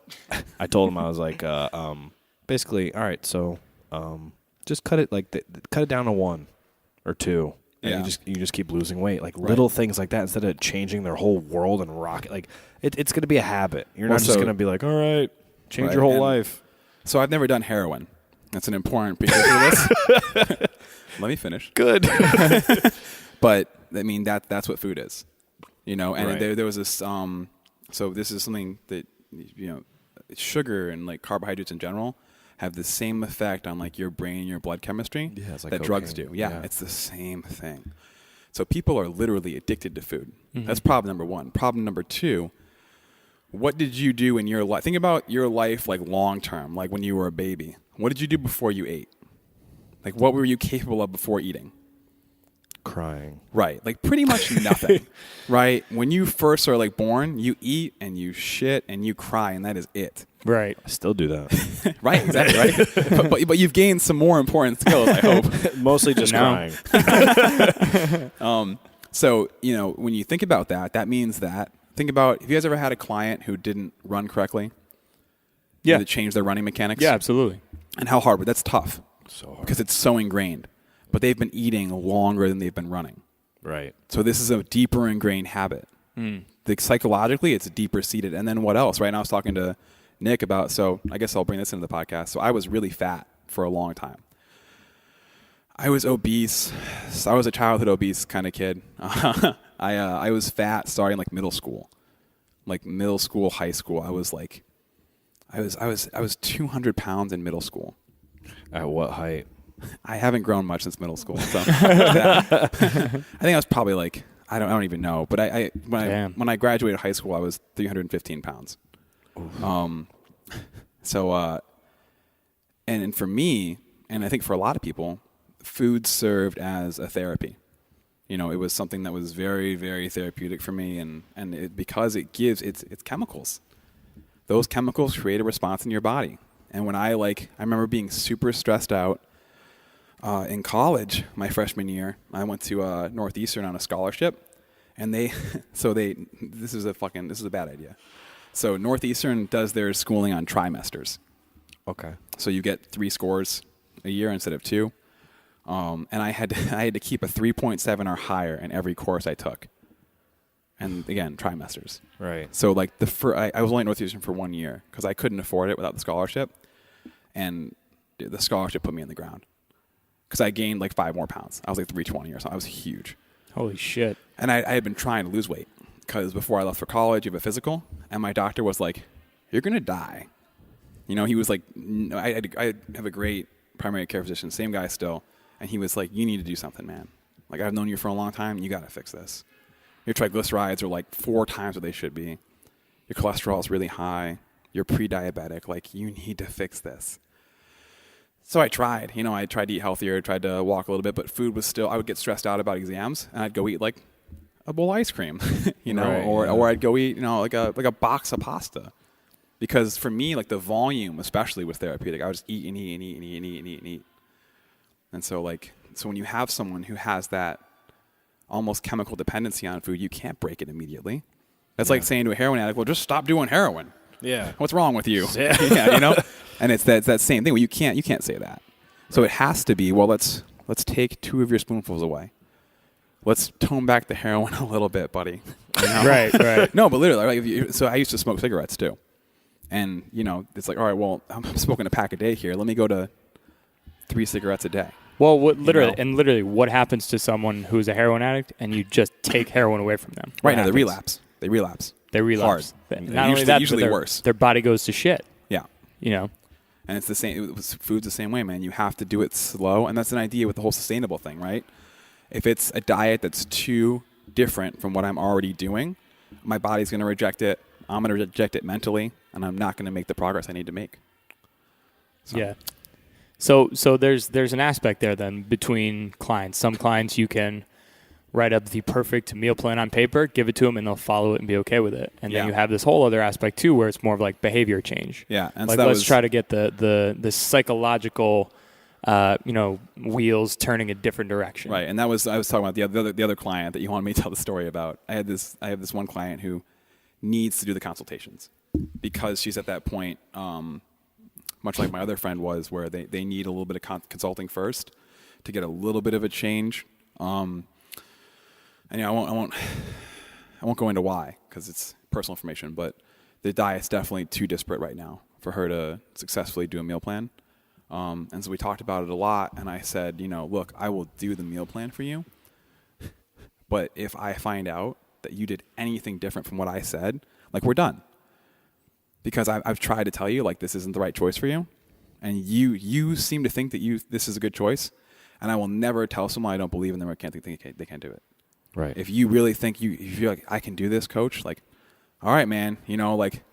I told him, I was like, basically, all right, so just cut it cut it down to 1 or 2. And you just keep losing weight. Like little things like that instead of changing their whole world and rocket. Like it's going to be a habit. You're not just going to be like, all right, change your whole life. So I've never done heroin. That's an important piece of this. Let me finish. Good. But I mean that's what food is, you know. And Right. there was this. So this is something that sugar and like carbohydrates in general have the same effect on like your brain and your blood chemistry it's like that drugs do. Yeah, it's the same thing. So people are literally addicted to food. Mm-hmm. That's problem number 1. Problem number 2. What did you do in your life? Think about your life like long term, like when you were a baby. What did you do before you ate? Like what were you capable of before eating? Crying. Right. Like pretty much nothing. Right? When you first are like born, you eat and you shit and you cry and that is it. Right. I still do that. Right, exactly, right? but you've gained some more important skills, I hope. Mostly just crying. So, when you think about that, that means that, think about, have you guys ever had a client who didn't run correctly? Yeah. To change their running mechanics? Yeah, absolutely. And how hard? But that's tough. So hard. Because it's so ingrained. But they've been eating longer than they've been running. Right. So this is a deeper ingrained habit. Psychologically, it's deeper seated. And then what else? Right now I was talking to Nick about, so I guess I'll bring this into the podcast. So I was really fat for a long time. I was obese. So I was a childhood obese kind of kid. I was fat starting like middle school. Like middle school, high school. I was 200 pounds in middle school. At what height? I haven't grown much since middle school. So I think I was probably like, I don't even know. But when I graduated high school, I was 315 pounds. And for me, and I think for a lot of people, food served as a therapy. It was something that was very, very therapeutic for me, because it gives it's chemicals. Those chemicals create a response in your body. And when I remember being super stressed out in college, my freshman year, I went to Northeastern on a scholarship, and this is a bad idea. So Northeastern does their schooling on trimesters. Okay. So you get 3 scores a year instead of 2. And I had to keep a 3.7 or higher in every course I took. And again, trimesters. Right. So I was only at Northeastern for 1 year because I couldn't afford it without the scholarship. And the scholarship put me in the ground because I gained 5 more pounds. I was 320 or something. I was huge. Holy shit. And I had been trying to lose weight because before I left for college, you have a physical. And my doctor was like, you're going to die. He was like, I have a great primary care physician, same guy still. And he was like, you need to do something, man. I've known you for a long time. You got to fix this. Your triglycerides are 4 times what they should be. Your cholesterol is really high. You're pre-diabetic. You need to fix this. So I tried. I tried to eat healthier, tried to walk a little bit, but food was still, I would get stressed out about exams, and I'd go eat a bowl of ice cream, Right, or I'd go eat, like a box of pasta. Because for me, the volume especially was therapeutic. I would just eat and eat and eat and eat and eat and eat and eat. And so when you have someone who has that almost chemical dependency on food, you can't break it immediately. That's like saying to a heroin addict, well, just stop doing heroin. Yeah. What's wrong with you? Yeah. And it's that same thing. Well, you can't say that. So it has to be, well, let's take 2 of your spoonfuls away. Let's tone back the heroin a little bit, buddy. Right. No, but literally, so I used to smoke cigarettes too. And, it's all right, well, I'm smoking a pack a day here. Let me go to 3 cigarettes a day. Well, literally, what happens to someone who's a heroin addict and you just take heroin away from them? Right now, they relapse. They relapse. Hard. Not only that, usually but worse. Their body goes to shit. Yeah. And it's the same. Food's the same way, man. You have to do it slow, and that's an idea with the whole sustainable thing, right? If it's a diet that's too different from what I'm already doing, my body's going to reject it. I'm going to reject it mentally, and I'm not going to make the progress I need to make. Yeah. So there's an aspect there then between clients. Some clients you can write up the perfect meal plan on paper, give it to them, and they'll follow it and be okay with it. And then you have this whole other aspect too, where it's more of like behavior change. Yeah, and like so let's try to get the psychological, wheels turning a different direction. Right, and I was talking about the other client that you wanted me to tell the story about. I have this one client who needs to do the consultations because she's at that point, much like my other friend was, where they need a little bit of consulting first to get a little bit of a change. And I won't go into why because it's personal information, but the diet's definitely too disparate right now for her to successfully do a meal plan. And so we talked about it a lot, and I said, look, I will do the meal plan for you, but if I find out that you did anything different from what I said, like, we're done. Because I've tried to tell you, like, this isn't the right choice for you, and you seem to think that this is a good choice, and I will never tell someone I don't believe in them or can't think they can't do it. Right. If you really think if you're like, I can do this, coach, like, all right, man, like,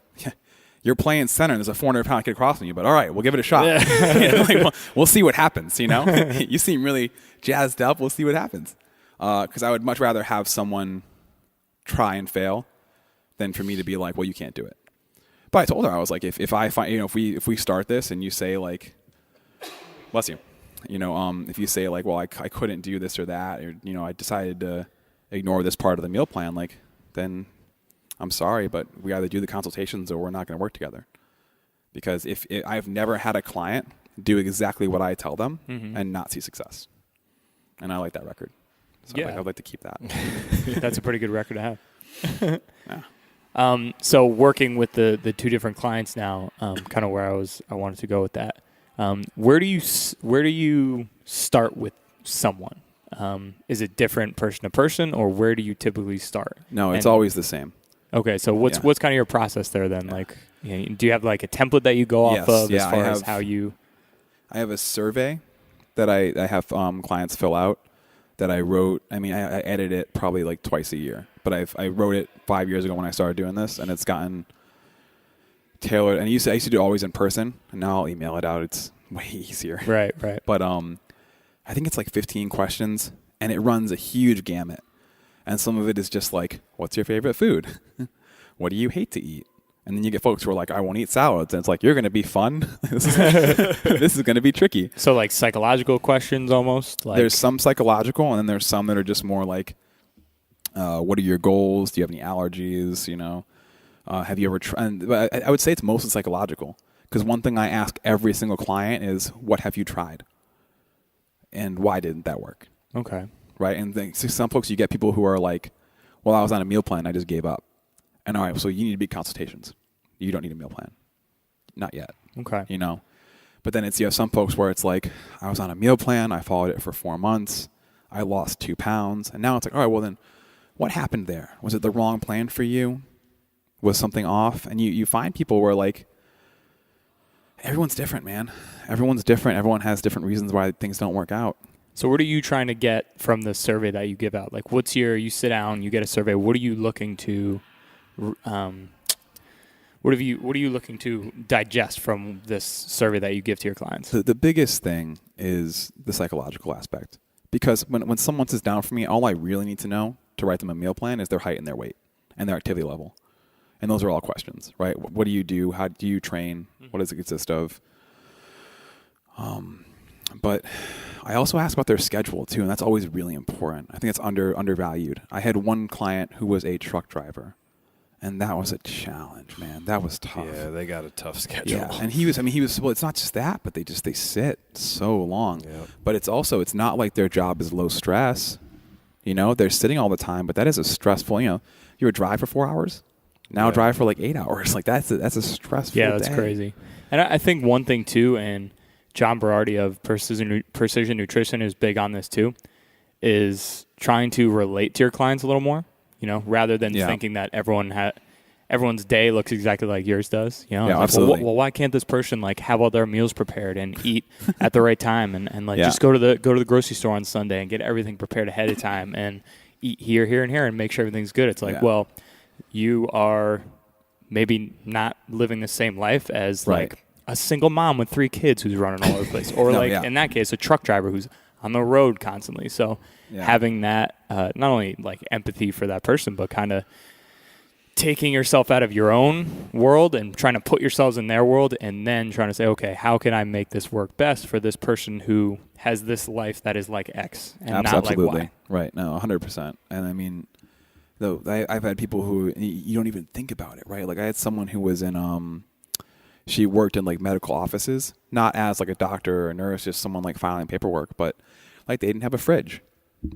you're playing center and there's a 400-pound kid crossing you, but all right, we'll give it a shot. Yeah. We'll see what happens, You seem really jazzed up. We'll see what happens. Because I would much rather have someone try and fail than for me to be like, well, you can't do it. But I told her, I was like, if I find, if we start this and you say, like, bless you, if you say, like, well, I couldn't do this or that, or, I decided to ignore this part of the meal plan, like, then I'm sorry, but we either do the consultations or we're not going to work together. Because I've never had a client do exactly what I tell them and not see success. And I like that record. So I'd like to keep that. That's a pretty good record to have. Yeah. So working with the two different clients now, kind of where I wanted to go with that. Where do you start with someone? Is it different person to person, or where do you typically start? No, it's always the same. Okay, so what's kind of your process there then? Yeah. Like, do you have like a template that you go off of as far as how you? I have a survey that I have clients fill out that I wrote. I mean, I edit it probably like twice a year, but I wrote it 5 years ago when I started doing this, and it's gotten tailored. And I used to do it always in person, and now I'll email it out. It's way easier. Right. But I think it's like 15 questions, and it runs a huge gamut. And some of it is just like, what's your favorite food? What do you hate to eat? And then you get folks who are like, I won't eat salads. And it's like, you're going to be fun. This is going to be tricky. So like psychological questions almost? Like, there's some psychological, and then there's some that are just more like, what are your goals? Do you have any allergies? Have you ever tried? I would say it's mostly psychological. Because one thing I ask every single client is, what have you tried? And why didn't that work? Okay. Right? And some folks, you get people who are like, well, I was on a meal plan, I just gave up. And all right, so you need to be consultations. You don't need a meal plan. Not yet. Okay. But then it's, some folks where it's like, I was on a meal plan, I followed it for 4 months, I lost 2 pounds. And now it's like, all right, well then, what happened there? Was it the wrong plan for you? Was something off? And you find people where like, everyone's different, man. Everyone's different. Everyone has different reasons why things don't work out. So what are you trying to get from the survey that you give out? Like, you sit down, you get a survey. What are you looking to, what are you looking to digest from this survey that you give to your clients? The biggest thing is the psychological aspect. Because when someone sits down for me, all I really need to know to write them a meal plan is their height and their weight and their activity level. And those are all questions, right? What do you do? How do you train? What does it consist of? But I also ask about their schedule too, and that's always really important. I think it's undervalued. I had one client who was a truck driver, and that was a challenge, man. That was tough. Yeah, they got a tough schedule. Yeah, and he was, well, it's not just that, but they sit so long. Yep. But it's not like their job is low stress. They're sitting all the time, but that is a stressful, you would drive for 4 hours. Now drive for like 8 hours. Like that's a stressful that's day. crazy. And I think one thing too, and John Berardi of Precision Nutrition is big on this too, is trying to relate to your clients a little more, rather than thinking that everyone everyone's day looks exactly like yours does. You know, Yeah, like, absolutely. Well, why can't this person like have all their meals prepared and eat at the right time and like Yeah. just go to the grocery store on Sunday and get everything prepared ahead of time and eat here, and here and make sure everything's good. It's like, Yeah. well, you are maybe not living the same life as Right. like a single mom with 3 kids who's running all over the place, or No, like yeah. in that case, a truck driver who's on the road constantly. So Yeah. having that, not only like empathy for that person, but kind of taking yourself out of your own world and trying to put yourselves in their world, and then trying to say, okay, how can I make this work best for this person who has this life that is like X and not like Y? Right. No, 100%. And I mean, though I've had people who you don't even think about it, right? Like I had someone who was in she worked in like medical offices, not as like a doctor or a nurse, just someone like filing paperwork, but like they didn't have a fridge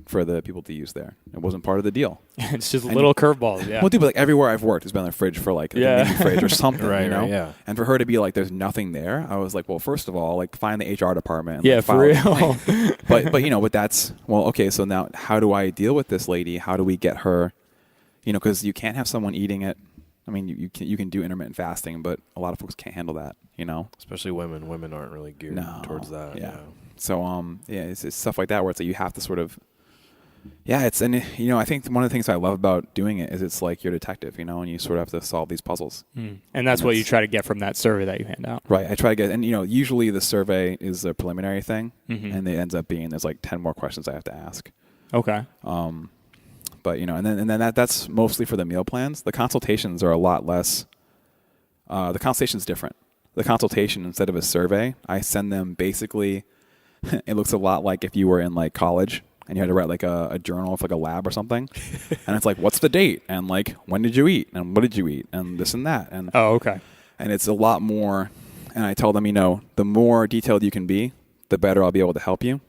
for the people to use there. It wasn't part of the deal. It's just little curveballs. Yeah. Well, dude, but like everywhere I've worked, there's been a fridge for like a mini fridge or something, Right, you know? right, yeah. And for her to be like, there's nothing there, I was like, well, first of all, like find the HR department. And, Yeah, like, for file a real. complaint. but you know, but that's, well, okay, so now how do I deal with this lady? How do we get her, you know, because you can't have someone eating it. I mean, you can do intermittent fasting, but a lot of folks can't handle that, you know? Especially women. Women aren't really geared towards that. Yeah. So, it's stuff like that where it's like you have to sort of, and you know, I think one of the things I love about doing it is it's like you're a detective, you know, and you sort of have to solve these puzzles. And that's what you try to get from that survey that you hand out. Right. I try to get, and you know, usually the survey is a preliminary thing, and it ends up being there's like 10 more questions I have to ask. Okay. But you know, and then that's mostly for the meal plans. The consultations are a lot less. The consultation's different. The consultation, instead of a survey, I send them basically. It looks a lot like if you were in like college and you had to write like a journal of like a lab or something, and it's like, what's the date, and like when did you eat, and what did you eat, and this and that, and okay. And it's a lot more. And I tell them, you know, the more detailed you can be, the better I'll be able to help you.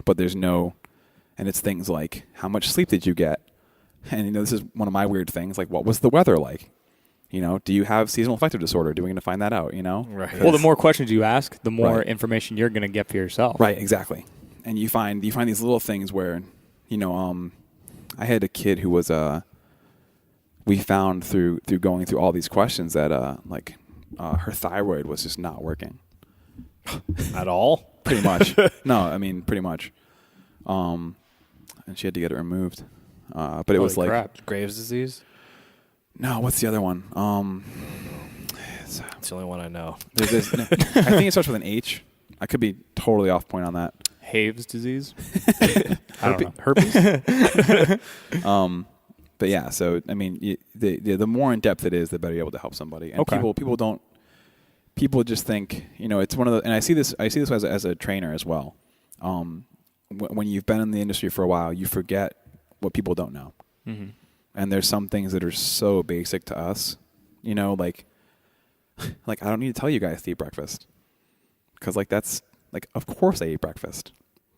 But there's no, and it's things like how much sleep did you get. And, you know, this is one of my weird things. Like, what was the weather like? You know, do you have seasonal affective disorder? Do we going to find that out, you know? Right. Well, the more questions you ask, the more Right. information you're going to get for yourself. Right, exactly. And you find these little things where, you know, I had a kid who was, we found through going through all these questions that, her thyroid was just not working. At all? Pretty much. No, I mean, pretty much. And she had to get it removed. But it was Holy like crap. Graves' disease? no. What's the other one? It's the only one I know. I think it starts with an H. I could be totally off point on that. Haves disease? I don't know. Herpes? But yeah. So I mean, the more in depth it is, the better you're able to help somebody. And Okay. people just think, you know, it's one of the. And I see this as a trainer as well. When you've been in the industry for a while, you forget what people don't know. Mm-hmm. And there's some things that are so basic to us, you know, like I don't need to tell you guys to eat breakfast, because like that's like, of course I eat breakfast.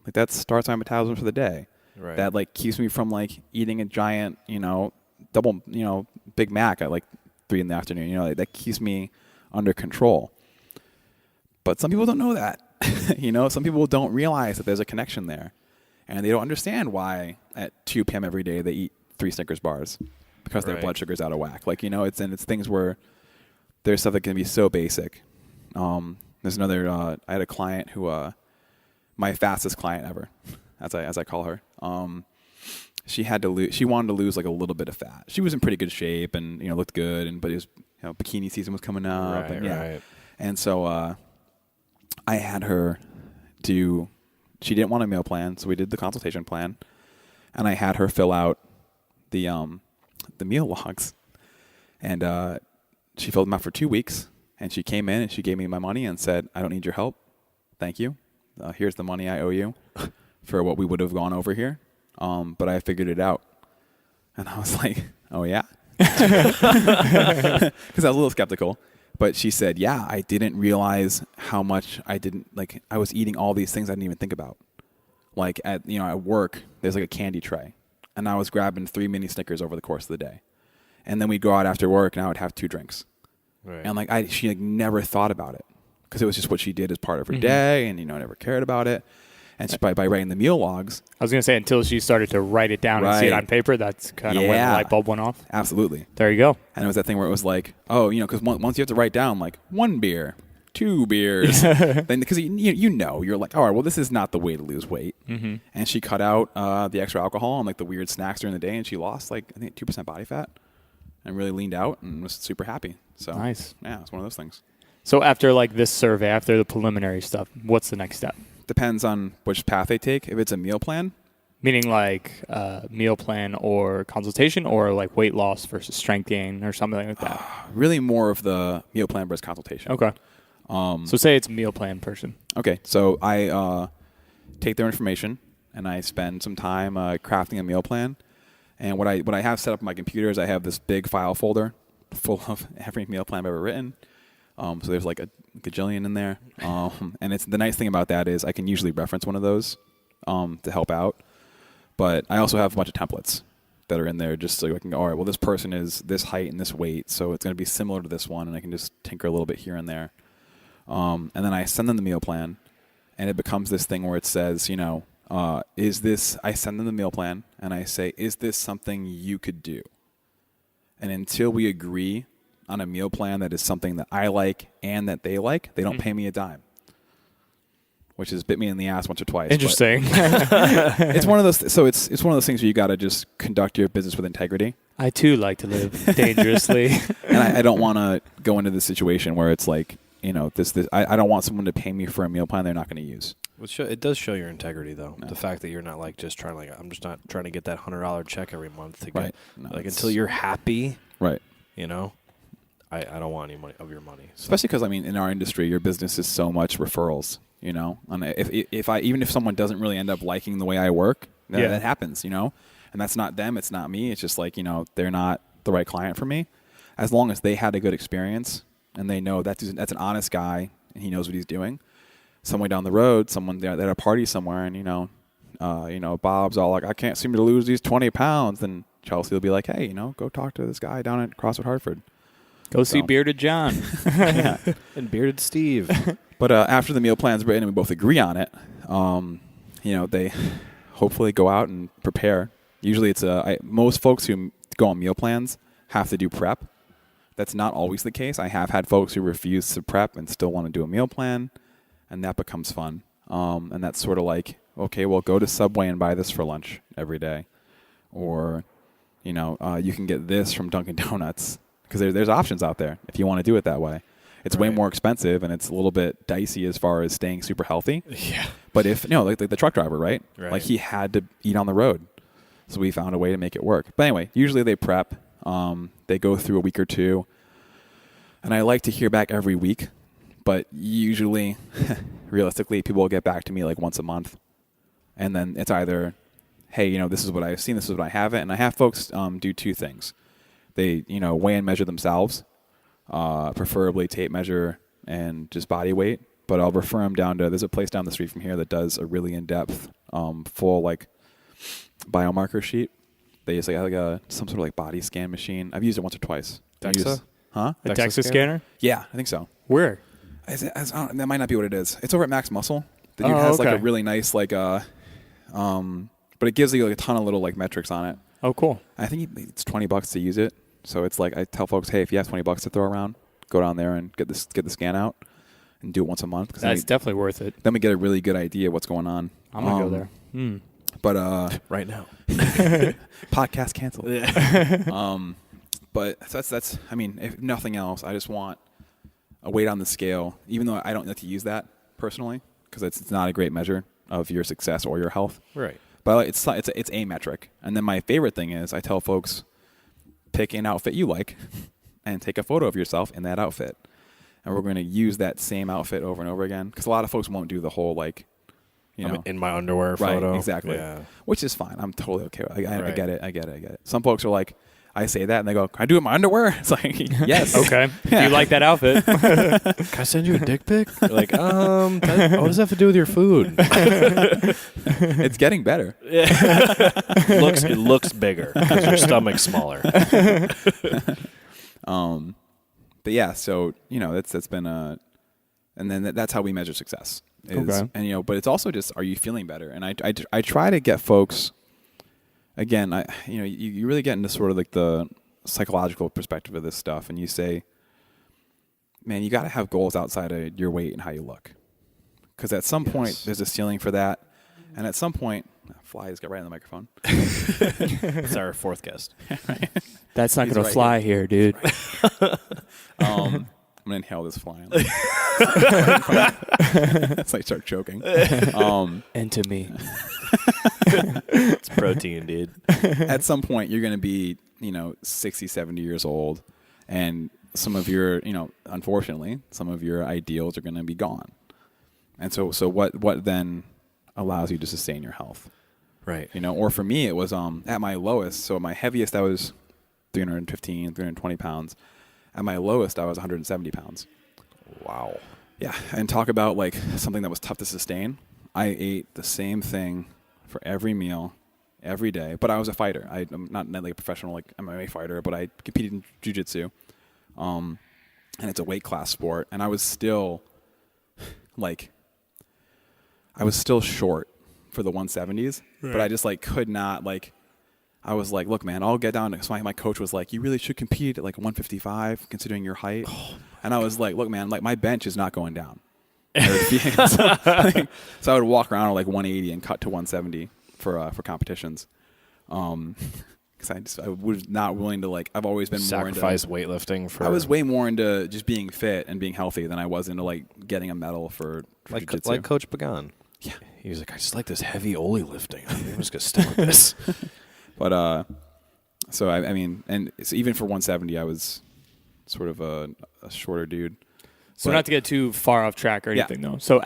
Like that starts my metabolism for the day. Right. That like keeps me from like eating a giant, you know, double, you know, Big Mac at like 3 p.m. You know, like, that keeps me under control. But some people don't know that. You know, some people don't realize that there's a connection there, and they don't understand why at 2 p.m. every day they eat 3 Snickers bars because their Right. blood sugar's out of whack. Like, you know, it's things where there's stuff that can be so basic. There's another. I had a client who, my fastest client ever, as I call her. She wanted to lose like a little bit of fat. She was in pretty good shape and, you know, looked good, but it was, you know, bikini season was coming up, Right. and so I had her do. She didn't want a meal plan, so we did the consultation plan, and I had her fill out the meal logs, and she filled them out for 2 weeks, and she came in and she gave me my money and said, "I don't need your help, thank you. Here's the money I owe you for what we would have gone over here, but I figured it out." And I was like, "Oh yeah," because I was a little skeptical. But she said, "Yeah, I didn't realize how much I was eating all these things I didn't even think about. Like at work, there's like a candy tray, and I was grabbing 3 mini Snickers over the course of the day, and then we'd go out after work, and I would have 2 drinks, Right. and she never thought about it because it was just what she did as part of her day, and I never cared about it, And by writing the meal logs. I was going to say, until she started to write it down and see it on paper, that's kind of when the light bulb went off. Absolutely. There you go. And it was that thing where it was like, oh, because once you have to write down like 1 beer, 2 beers, then because you're like, all right, well, this is not the way to lose weight. Mm-hmm. And she cut out the extra alcohol and like the weird snacks during the day, and she lost like I think 2% body fat, and really leaned out and was super happy. So nice. Yeah, it's one of those things. So after like this survey, after the preliminary stuff, what's the next step? Depends on which path they take. If it's a meal plan, meaning like meal plan or consultation, or like weight loss versus strength gain or something like that. Really more of the meal plan versus consultation. Okay. So say it's a meal plan person. Okay, so I take their information and I spend some time crafting a meal plan. And what I have set up on my computer is I have this big file folder full of every meal plan I've ever written. So there's like a gajillion in there. And it's the nice thing about that is I can usually reference one of those to help out. But I also have a bunch of templates that are in there just so I can go, all right, well, this person is this height and this weight, so it's going to be similar to this one, and I can just tinker a little bit here and there. And then I send them the meal plan, and it becomes this thing where it says, is this, I send them the meal plan, and I say, is this something you could do? And until we agree on a meal plan that is something that I like and that they like, they don't pay me a dime. Which has bit me in the ass once or twice. Interesting. It's one of those. So it's one of those things where you got to just conduct your business with integrity. I too like to live dangerously, and I don't want to go into this situation where it's like this. I don't want someone to pay me for a meal plan they're not going to use. It does show your integrity, though. No. The fact that you're not like just trying I'm just not trying to get that $100 check every month to get right. No, until you're happy. Right. I don't want any money of your money. So. Especially because in our industry, your business is so much referrals. And if someone doesn't really end up liking the way I work, that happens. And that's not them, it's not me. It's just like they're not the right client for me. As long as they had a good experience and they know that's an honest guy and he knows what he's doing. Some way down the road, someone they're at a party somewhere, and Bob's all like, I can't seem to lose these 20 pounds. Then Chelsea will be like, hey, go talk to this guy down at CrossFit Hartford. Go see Bearded John. Yeah. And Bearded Steve. But after the meal plan's written and we both agree on it, they hopefully go out and prepare. Usually it's most folks who go on meal plans have to do prep. That's not always the case. I have had folks who refuse to prep and still want to do a meal plan, and that becomes fun. And that's sort of like, okay, well, go to Subway and buy this for lunch every day. Or, you can get this from Dunkin' Donuts. Because there's options out there if you want to do it that way. It's way more expensive, and it's a little bit dicey as far as staying super healthy. Yeah. But if, like the truck driver, right? Like he had to eat on the road. So we found a way to make it work. But anyway, usually they prep. They go through a week or two. And I like to hear back every week. But usually, realistically, people will get back to me like once a month. And then it's either, hey, this is what I've seen, this is what I haven't. And I have folks do two things. They, weigh and measure themselves, preferably tape measure and just body weight. But I'll refer them down to, there's a place down the street from here that does a really in-depth, full like biomarker sheet. They use some sort of like body scan machine. I've used it once or twice. DEXA? A DEXA scanner? Yeah, I think so. Where? That might not be what it is. It's over at Max Muscle. The dude has like a really nice but it gives you like a ton of little like metrics on it. Oh, cool. I think it's $20 to use it. So it's like I tell folks, hey, if you have $20 to throw around, go down there and get the scan out and do it once a month. That's definitely worth it. Then we get a really good idea of what's going on. I'm going to go there. But right now. Podcast canceled. Yeah. But that's if nothing else, I just want a weight on the scale, even though I don't like to use that personally because it's not a great measure of your success or your health. Right. But it's a metric. And then my favorite thing is I tell folks, pick an outfit you like and take a photo of yourself in that outfit. And we're going to use that same outfit over and over again. Because a lot of folks won't do the whole in my underwear photo. Right, exactly. Yeah. Which is fine. I'm totally okay with it. I get it. Some folks are like, I say that and they go, can I do it in my underwear? It's like, yes. Okay. Yeah. Do you like that outfit? Can I send you a dick pic? Like, what does that have to do with your food? It's getting better. It looks bigger because your stomach's smaller. But yeah, so that's been and then that's how we measure success. Okay. And but it's also just, are you feeling better? And I try to get folks, again, you really get into sort of like the psychological perspective of this stuff, and you say, man, you got to have goals outside of your weight and how you look, because at some point there's a ceiling for that, and at some point, fly just got right in the microphone. It's our fourth guest. Right? That's not He's going to right fly here, dude. I'm gonna inhale this fly. It's like start choking. Into me. It's protein, dude. At some point, you're gonna be 60, 70 years old, and some of your unfortunately some of your ideals are gonna be gone. And so what then allows you to sustain your health? Right. Or for me, it was at my lowest. So at my heaviest, I was 320 pounds. At my lowest, I was 170 pounds. Wow. Yeah, and talk about like something that was tough to sustain. I ate the same thing for every meal, every day. But I was a fighter. I'm not like a professional like MMA fighter, but I competed in jiu-jitsu. And it's a weight class sport. And I was still short for the 170s, but I just like could not like. I was like, look, man, I'll get down to, so my coach was like, you really should compete at like 155 considering your height. And I was like, look, man, like my bench is not going down. So I would walk around at like 180 and cut to 170 for competitions. Because I was not willing to like, I've always been sacrifice weightlifting for. I was way more into just being fit and being healthy than I was into like getting a medal for jiu-jitsu. Like Coach Pagan. Yeah. He was like, I just like this heavy Oli lifting. I'm just going to stick with this. But so I mean, and so even for 170, I was sort of a shorter dude. So not to get too far off track or anything though. So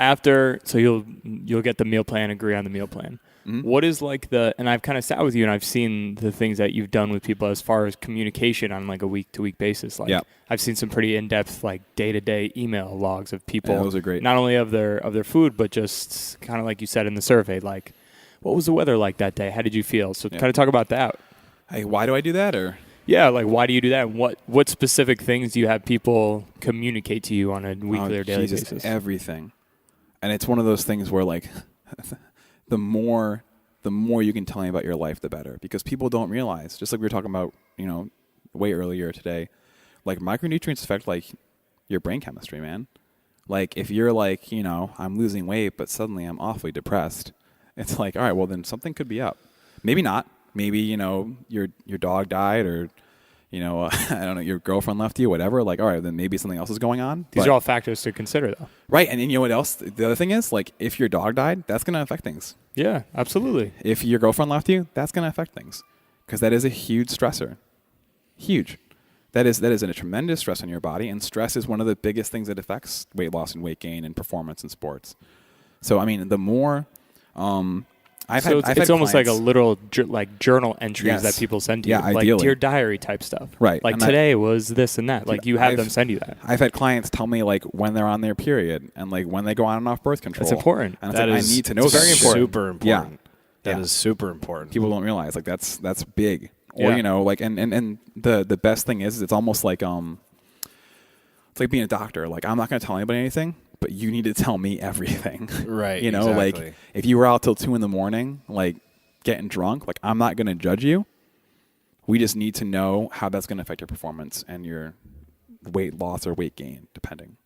you'll get the meal plan, agree on the meal plan. Mm-hmm. What is like and I've kind of sat with you and I've seen the things that you've done with people as far as communication on like a week to week basis. Like I've seen some pretty in-depth like day-to-day email logs of people. Yeah, those are great. Not only of their food, but just kind of like you said in the survey, like what was the weather like that day? How did you feel? So kind of talk about that. Hey, why do I do that? Or yeah, like why do you do that? And what specific things do you have people communicate to you on a weekly or daily basis? Everything. And it's one of those things where like the more you can tell me about your life, the better. Because people don't realize, just like we were talking about, way earlier today, like micronutrients affect like your brain chemistry, man. Like if you're like, I'm losing weight, but suddenly I'm awfully depressed. It's like, all right, well then something could be up. Maybe not. Maybe, your dog died or, I don't know, your girlfriend left you, whatever. Like, all right, then maybe something else is going on. These are all factors to consider though. Right. And then you know what else? The other thing is like if your dog died, that's going to affect things. Yeah, absolutely. If your girlfriend left you, that's going to affect things because that is a huge stressor. Huge. That is a tremendous stress on your body. And stress is one of the biggest things that affects weight loss and weight gain and performance in sports. So, I mean, the more... it's almost like a literal like journal entries that people send to you, like ideally. Dear Diary type stuff. Right. Like and today was this and that. Like you have them send you that. I've had clients tell me like when they're on their period and like when they go on and off birth control. That's important. And I need to know. It's very important. Super important. Yeah. That is super important. People don't realize like that's big. Or like and the best thing is it's almost like it's like being a doctor. Like I'm not going to tell anybody anything. But you need to tell me everything. Right. Exactly. Like if you were out till 2 a.m, like getting drunk, like I'm not going to judge you. We just need to know how that's going to affect your performance and your weight loss or weight gain, depending.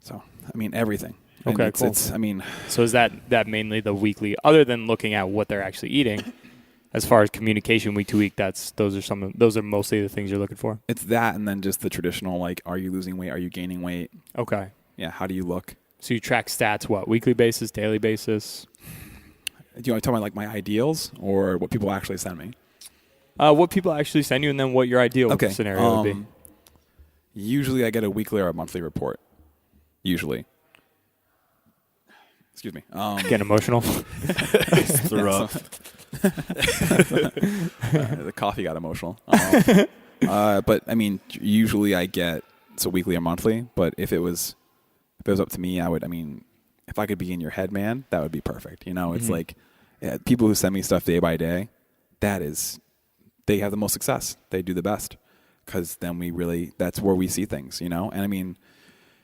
So, I mean, everything. Okay, cool. So is that mainly the weekly, other than looking at what they're actually eating, as far as communication week to week, those are mostly the things you're looking for? It's that and then just the traditional, like, are you losing weight? Are you gaining weight? Okay. Yeah, how do you look? So you track stats, what, weekly basis, daily basis? Do you want to tell me, like, my ideals or what people actually send me? What people actually send you and then what your ideal scenario would be. Usually I get a weekly or a monthly report. Usually. Excuse me. Getting emotional? Threw up. The coffee got emotional. But I mean, usually I get weekly or monthly. But if it was up to me, if I could be in your head, man, that would be perfect. It's like people who send me stuff day by day. They have the most success. They do the best because then that's where we see things. And I mean,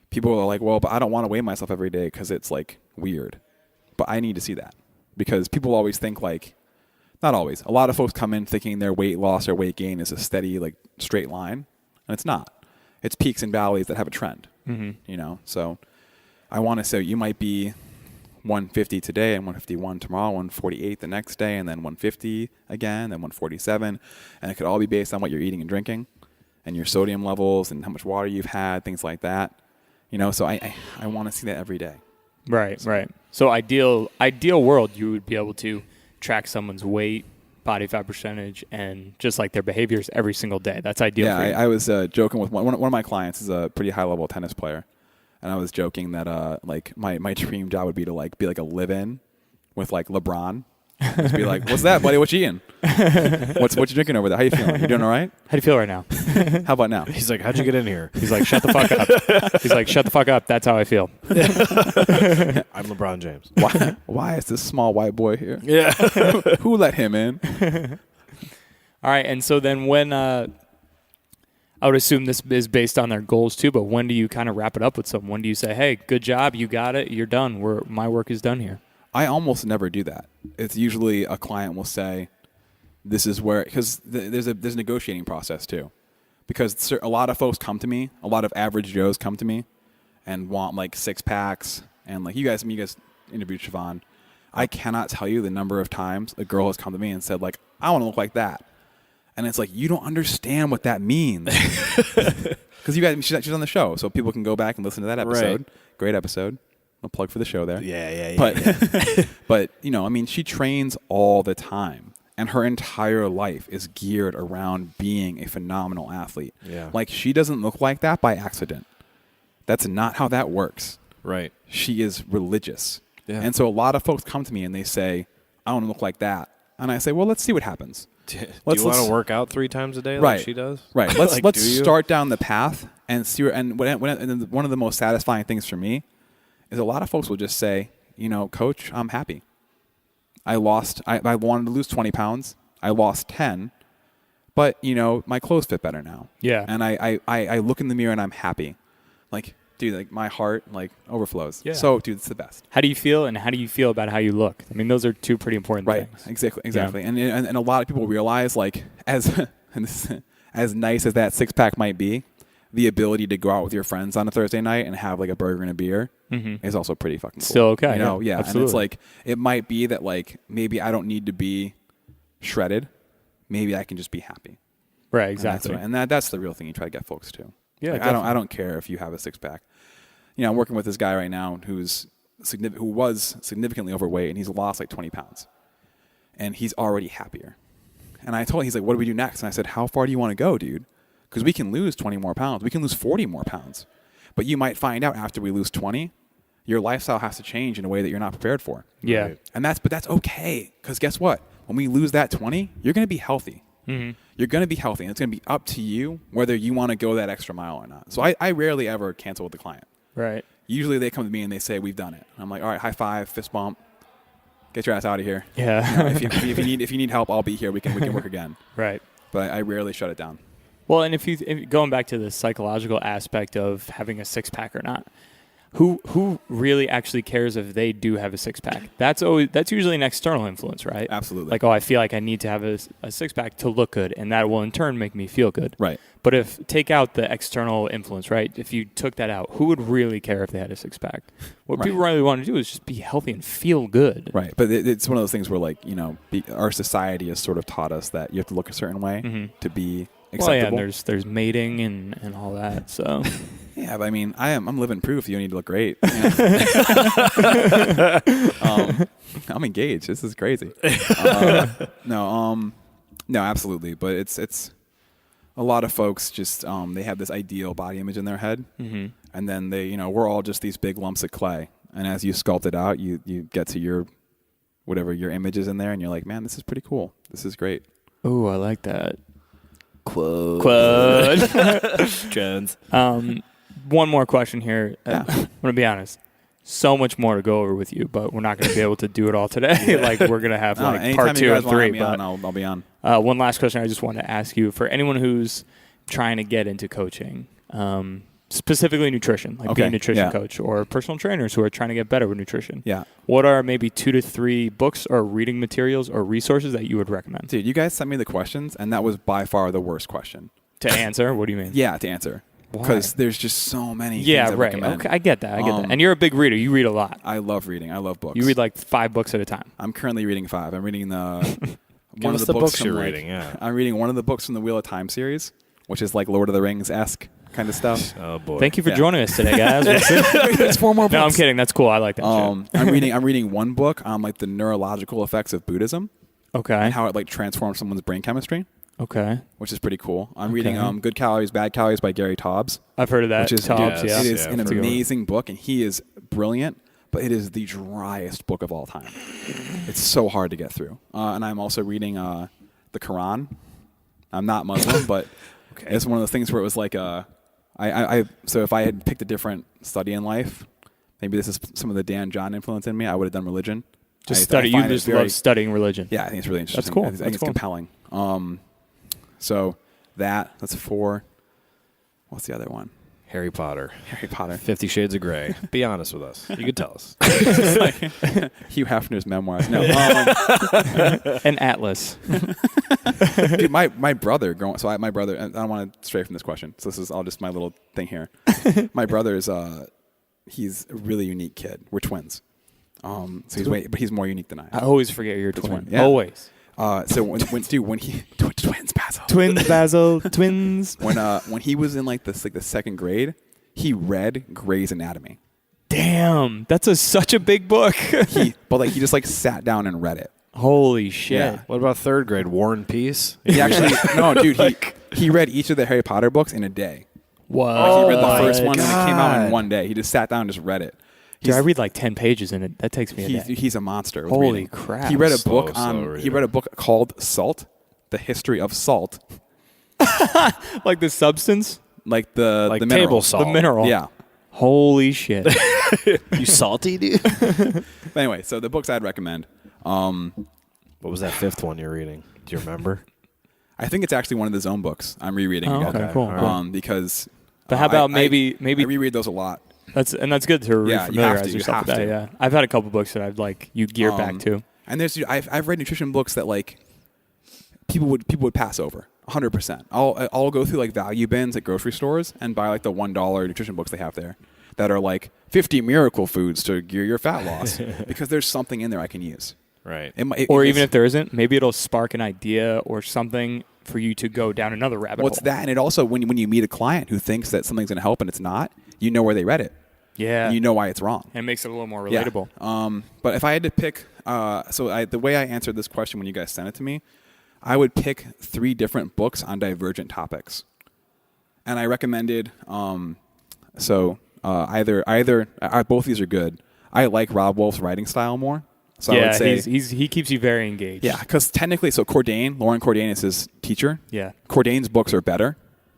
people are like, well, but I don't want to weigh myself every day because it's like weird. But I need to see that, because people always think like, not always, a lot of folks come in thinking their weight loss or weight gain is a steady, like, straight line, and it's not. It's peaks and valleys that have a trend, you know? So I want to say you might be 150 today and 151 tomorrow, 148 the next day, and then 150 again, then 147. And it could all be based on what you're eating and drinking and your sodium levels and how much water you've had, things like that. You know, so I want to see that every day. Right, right. So ideal world, you would be able to track someone's weight, body fat percentage, and just like their behaviors every single day. That's ideal for you. I was joking with one of my clients is a pretty high-level tennis player. And I was joking that like my dream job would be to be like a live-in with like LeBron. Just be like, what's that, buddy? What you eating? What you drinking over there? How you feeling? You doing all right? How do you feel right now? How about now? He's like, how'd you get in here? He's like, shut the fuck up. He's like, shut the fuck up. That's how I feel. I'm LeBron James. Why is this small white boy here? Yeah. Who let him in? All right. And so then when I would assume this is based on their goals too, but when do you kind of wrap it up with someone? When do you say, hey, good job, you got it, you're done, my work is done here? I almost never do that. It's usually a client will say, this is where, because there's a negotiating process too. Because a lot of folks come to me, a lot of average Joes come to me and want like 6-packs. And like you guys interviewed Siobhan. I cannot tell you the number of times a girl has come to me and said like, I want to look like that. And it's like, you don't understand what that means. Because she's on the show, so people can go back and listen to that episode. Right. Great episode. A plug for the show there. Yeah. But, you know, I mean, she trains all the time. And her entire life is geared around being a phenomenal athlete. Yeah. Like, she doesn't look like that by accident. That's not how that works. Right. She is religious. Yeah. And so a lot of folks come to me and they say, I want to look like that. And I say, well, let's see what happens. Do you want to work out 3 times a day like she does? Right. Let's start down the path and see. And one of the most satisfying things for me is a lot of folks will just say, you know, Coach, I'm happy. I wanted to lose 20 pounds. I lost 10. But, you know, my clothes fit better now. Yeah. And I look in the mirror and I'm happy. Like, dude, like my heart like overflows. Yeah. So, dude, it's the best. How do you feel, and how do you feel about how you look? I mean, those are 2 pretty important things. Exactly. Yeah. And a lot of people realize, like, as nice as that 6-pack might be, the ability to go out with your friends on a Thursday night and have like a burger and a beer is also pretty fucking cool. Still okay. You know, yeah. Absolutely. And it's like, it might be that like maybe I don't need to be shredded. Maybe I can just be happy. Right. Exactly. And that's the real thing you try to get folks to. Yeah. Like, I don't care if you have a 6-pack. You know, I'm working with this guy right now who was significantly overweight, and he's lost like 20 pounds. And he's already happier. And I told him, he's like, what do we do next? And I said, how far do you want to go, dude? Because we can lose 20 more pounds. We can lose 40 more pounds. But you might find out after we lose 20, your lifestyle has to change in a way that you're not prepared for. Yeah. Right? But that's okay. Because guess what? When we lose that 20, you're going to be healthy. Mm-hmm. You're going to be healthy. And it's going to be up to you whether you want to go that extra mile or not. So I rarely ever cancel with the client. Right. Usually they come to me and they say, we've done it. And I'm like, all right, high five, fist bump. Get your ass out of here. Yeah. You know, if you need help, I'll be here. We can work again. Right. But I rarely shut it down. Well, and if going back to the psychological aspect of having a 6-pack or not, who really actually cares if they do have a 6-pack? That's usually an external influence, right? Absolutely. Like, I feel like I need to have a 6-pack to look good, and that will in turn make me feel good. Right. But take out the external influence, right? If you took that out, who would really care if they had a 6-pack? What people really want to do is just be healthy and feel good. Right. But it's one of those things where, like, you know, our society has sort of taught us that you have to look a certain way to be acceptable. Well, yeah, and there's mating and all that, so... Yeah, but I mean, I'm living proof you don't need to look great. I'm engaged. This is crazy. No, absolutely. But it's a lot of folks just they have this ideal body image in their head, and then we're all just these big lumps of clay. And as you sculpt it out, you get to your whatever your image is in there, and you're like, man, this is pretty cool. This is great. Oh, I like that. Quote. Jones. One more question here. Yeah. I'm going to be honest. So much more to go over with you, but we're not going to be able to do it all today. Like, we're going to have part 2 and 3. But I'll be on. One last question I just want to ask you. For anyone who's trying to get into coaching, specifically nutrition, like Okay, being a nutrition yeah. coach or personal trainers who are trying to get better with nutrition. Yeah. What are maybe 2 to 3 books or reading materials or resources that you would recommend? Dude, you guys sent me the questions, and that was by far the worst question. To answer? What do you mean? Yeah, to answer. Because there's just so many Yeah, things I right. recommend. Okay, I get that. And you're a big reader. You read a lot. I love reading. I love books. You read like 5 books at a time. I'm currently reading 5. I'm reading Give us the books you're reading, yeah. I'm reading one of the books from the Wheel of Time series, which is like Lord of the Rings-esque kind of stuff. Oh, boy. Thank you for joining us today, guys. There's 4 more books. No, I'm kidding. That's cool. I like that shit. I'm reading one book on like the neurological effects of Buddhism Okay. and how it like transforms someone's brain chemistry, Okay. which is pretty cool. I'm reading Good Calories, Bad Calories by Gary Taubes. I've heard of that. Which is Tops, yes. yeah. It is Yeah, an for sure. amazing book, and he is brilliant, but it is the driest book of all time. It's so hard to get through. And I'm also reading the Quran. I'm not Muslim, but it's one of those things where it was like so if I had picked a different study in life, maybe this is some of the Dan John influence in me, I would have done religion. Just I study. You find it just very- love studying religion. Yeah, I think it's really interesting. That's cool. I think That's it's cool. compelling. So that's 4. What's the other one? Harry Potter. Harry Potter. 50 Shades of Grey. Be honest with us. You could tell us. Hugh Hefner's memoirs. No, An atlas. dude, my brother. My brother. I don't want to stray from this question, so this is all just my little thing here. My brother is he's a really unique kid. We're twins. But he's more unique than I I am. always forget you're a twin. one, yeah. Always. So when he twins, Basil. Twins, Basil. Twins. When he was in like the 2nd grade, he read Grey's Anatomy. Damn. That's such a big book. He just like sat down and read it. Holy shit. Yeah. What about 3rd grade? War and Peace? He actually no, dude. He read each of the Harry Potter books in a day. What? Like he read the first one and it came out in God. one day. He just sat down and just read it. Dude, I read like 10 pages in it. That takes me a day. He's a monster. With Holy reading. crap. He read a Slow, book slow He reader. read a book called Salt: The History of Salt, Like the substance? like the Like mineral. table salt. The mineral. Yeah. Holy shit. You salty, dude? But anyway, so the books I'd recommend. What was that 5th one you're reading? Do you remember? I think it's actually one of the Zone books I'm rereading Oh, again. okay, cool. Because. But how about I maybe reread those a lot. that's good to Yeah, you have refamiliarize to, you yourself have with that. to. Yeah, I've had a couple books that I've like you gear back to. And I've read nutrition books that like people would pass over 100%. I'll go through like value bins at grocery stores and buy like the $1 nutrition books they have there that are like 50 miracle foods to gear your fat loss because there's something in there I can use. Right. Or even if there isn't, maybe it'll spark an idea or something for you to go down another rabbit hole. What's that? And it also when you meet a client who thinks that something's going to help and it's not, you know where they read it. Yeah. And you know why it's wrong. And it makes it a little more Yeah. relatable. But if I had to pick, the way I answered this question when you guys sent it to me, I would pick 3 different books on divergent topics, and I recommended. Either both these are good. I like Rob Wolf's writing style more, so I yeah, would say he keeps you very engaged. yeah, because technically, so Lauren Cordain is his teacher. Yeah. Cordain's books are better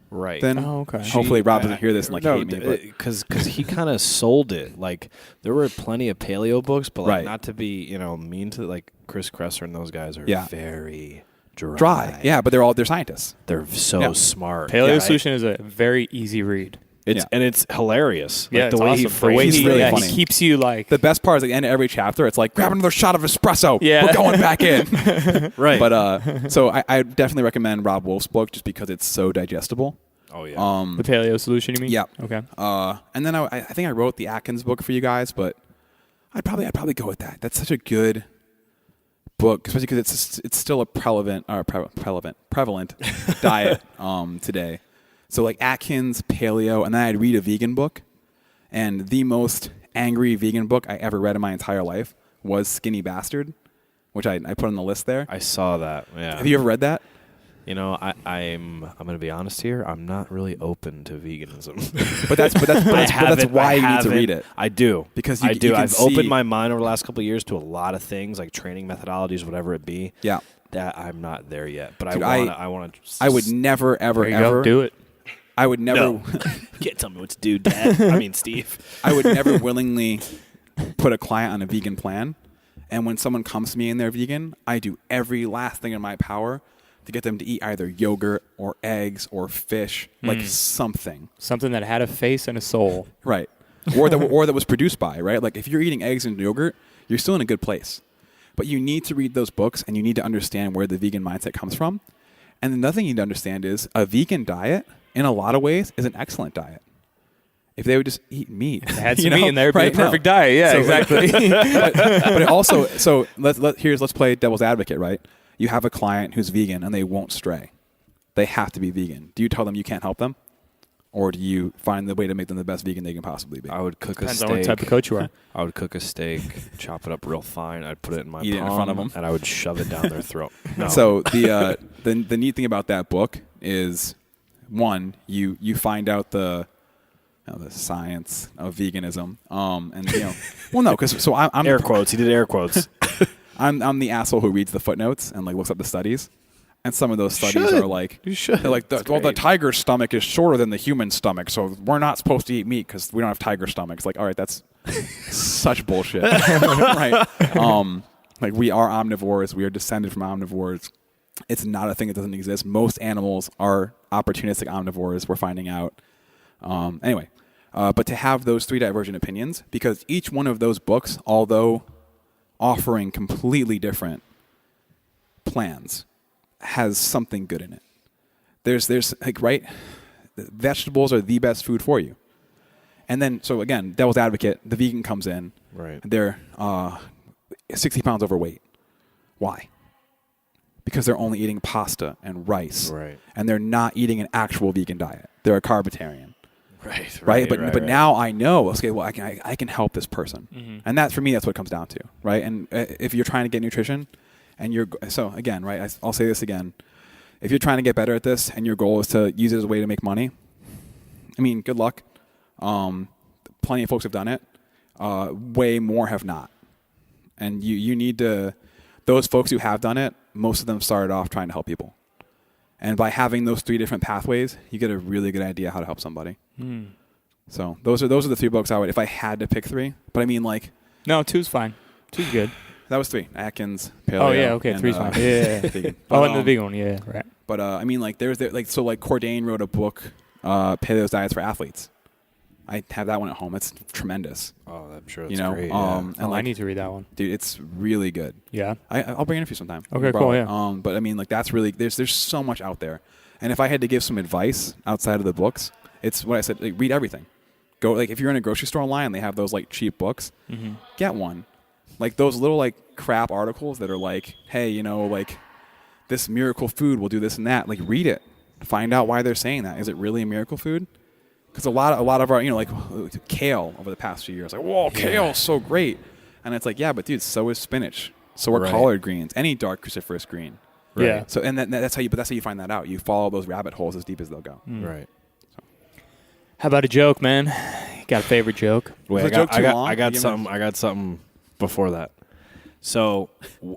Right. than. Oh, okay. Hopefully, Rob doesn't hear this and hate me. But Because he kind of sold it. Like, there were plenty of paleo books, but like Right. not to be, mean to, like, Chris Kresser and those guys are Yeah. very dry. dry, yeah, but they're scientists. They're so Yeah. smart. Paleo Yeah. Solution is a very easy read. And it's hilarious. Yeah, Like, it's the way awesome. he The phrases way He's he, really yeah, funny. he keeps you like The best part is at the end of every chapter, it's like grab another shot of espresso. Yeah. We're going back in. Right. But so I definitely recommend Rob Wolf's book just because it's so digestible. Oh, yeah. the Paleo Solution. You mean? Yeah. Okay. And then I think I wrote the Atkins book for you guys, but I'd probably go with that. That's such a good book, especially because it's still a prevalent diet today. So like Atkins, paleo, and then I'd read a vegan book. And the most angry vegan book I ever read in my entire life was Skinny Bastard, which I put on the list there. I saw that. Yeah. Have you ever read that? I'm going to be honest here. I'm not really open to veganism. But that's why you need to read it. I do. Because I you do. can I've see- opened my mind over the last couple of years to a lot of things, like training methodologies, whatever it be. Yeah. That I'm not there yet. But Dude, I want to. I would never, ever, There you go. ever Do it. I would never. No. You can't tell me what to do, Dad. I mean, Steve. I would never willingly put a client on a vegan plan. And when someone comes to me and they're vegan, I do every last thing in my power to get them to eat either yogurt or eggs or fish, like something. Something that had a face and a soul. Right. Or that was produced by, right? Like if you're eating eggs and yogurt, you're still in a good place. But you need to read those books and you need to understand where the vegan mindset comes from. And another thing you need to understand is a vegan diet, in a lot of ways, is an excellent diet. If they would just eat meat. If they had some meat in there, it'd be a perfect diet. Yeah, so, exactly. but it also, so let's play devil's advocate, right? You have a client who's vegan and they won't stray. They have to be vegan. Do you tell them you can't help them? Or do you find the way to make them the best vegan they can possibly be? I would cook Depends a steak. on what type of coach you are. I would cook a steak, chop it up real fine. I'd put it in my Eat it in palm, front of 'em. and I would shove it down their throat. No. So the neat thing about that book is, one, you find out the science of veganism, and well, no, because so I'm air quotes. He did air quotes. I'm the asshole who reads the footnotes and like looks up the studies, and some of those studies are like, you should. They're like, the tiger's stomach is shorter than the human stomach, so we're not supposed to eat meat because we don't have tiger stomachs. Like, all right, that's such bullshit, right? Like we are omnivores. We are descended from omnivores. It's not a thing that doesn't exist. Most animals are opportunistic omnivores. We're finding out. Anyway, but to have those three divergent opinions, because each one of those books, although offering completely different plans, has something good in it. There's like, right, vegetables are the best food for you. And then, so again, devil's advocate, the vegan comes in. Right. They're 60 pounds overweight. Why? Because they're only eating pasta and rice. Right. And they're not eating an actual vegan diet. They're a carbitarian. Right. But now I know, okay, well, I can help this person. Mm-hmm. And that, for me, that's what it comes down to, right? And if you're trying to get nutrition, and so again, right, I'll say this again. If you're trying to get better at this and your goal is to use it as a way to make money, I mean, good luck. Plenty of folks have done it. Way more have not. And you need to, those folks who have done it, most of them started off trying to help people. And by having those three different pathways, you get a really good idea how to help somebody. Mm. So those are the three books I would, if I had to pick three. But I mean, like, No, 2's fine. 2's good. That was 3. Atkins, Paleo. Oh yeah, okay, 3's fine. Yeah. Vegan. But, and the vegan one, yeah, right. But I mean, like, so Cordain wrote a book, Paleo's Diets for Athletes. I have that one at home. It's tremendous. Oh, I'm sure it's great. Yeah. And I need to read that one. Dude, it's really good. Yeah. I'll bring it in for you sometime. Okay, cool, yeah. But I mean, like, that's really, there's so much out there. And if I had to give some advice outside of the books, it's what I said, like, read everything. Go, like, if you're in a grocery store online and they have those, like, cheap books, get one. Like, those little, like, crap articles that are like, hey, like, this miracle food will do this and that. Like, read it. Find out why they're saying that. Is it really a miracle food? Because a lot of our, like, kale over the past few years, like, whoa, kale's so great. And it's like, yeah, but dude, so is spinach. So are collard greens. Any dark cruciferous green. Right. Yeah. So, and that's how you find that out. You follow those rabbit holes as deep as they'll go. Right. So. How about a joke, man? You got a favorite joke? Wait, I got something before that. So,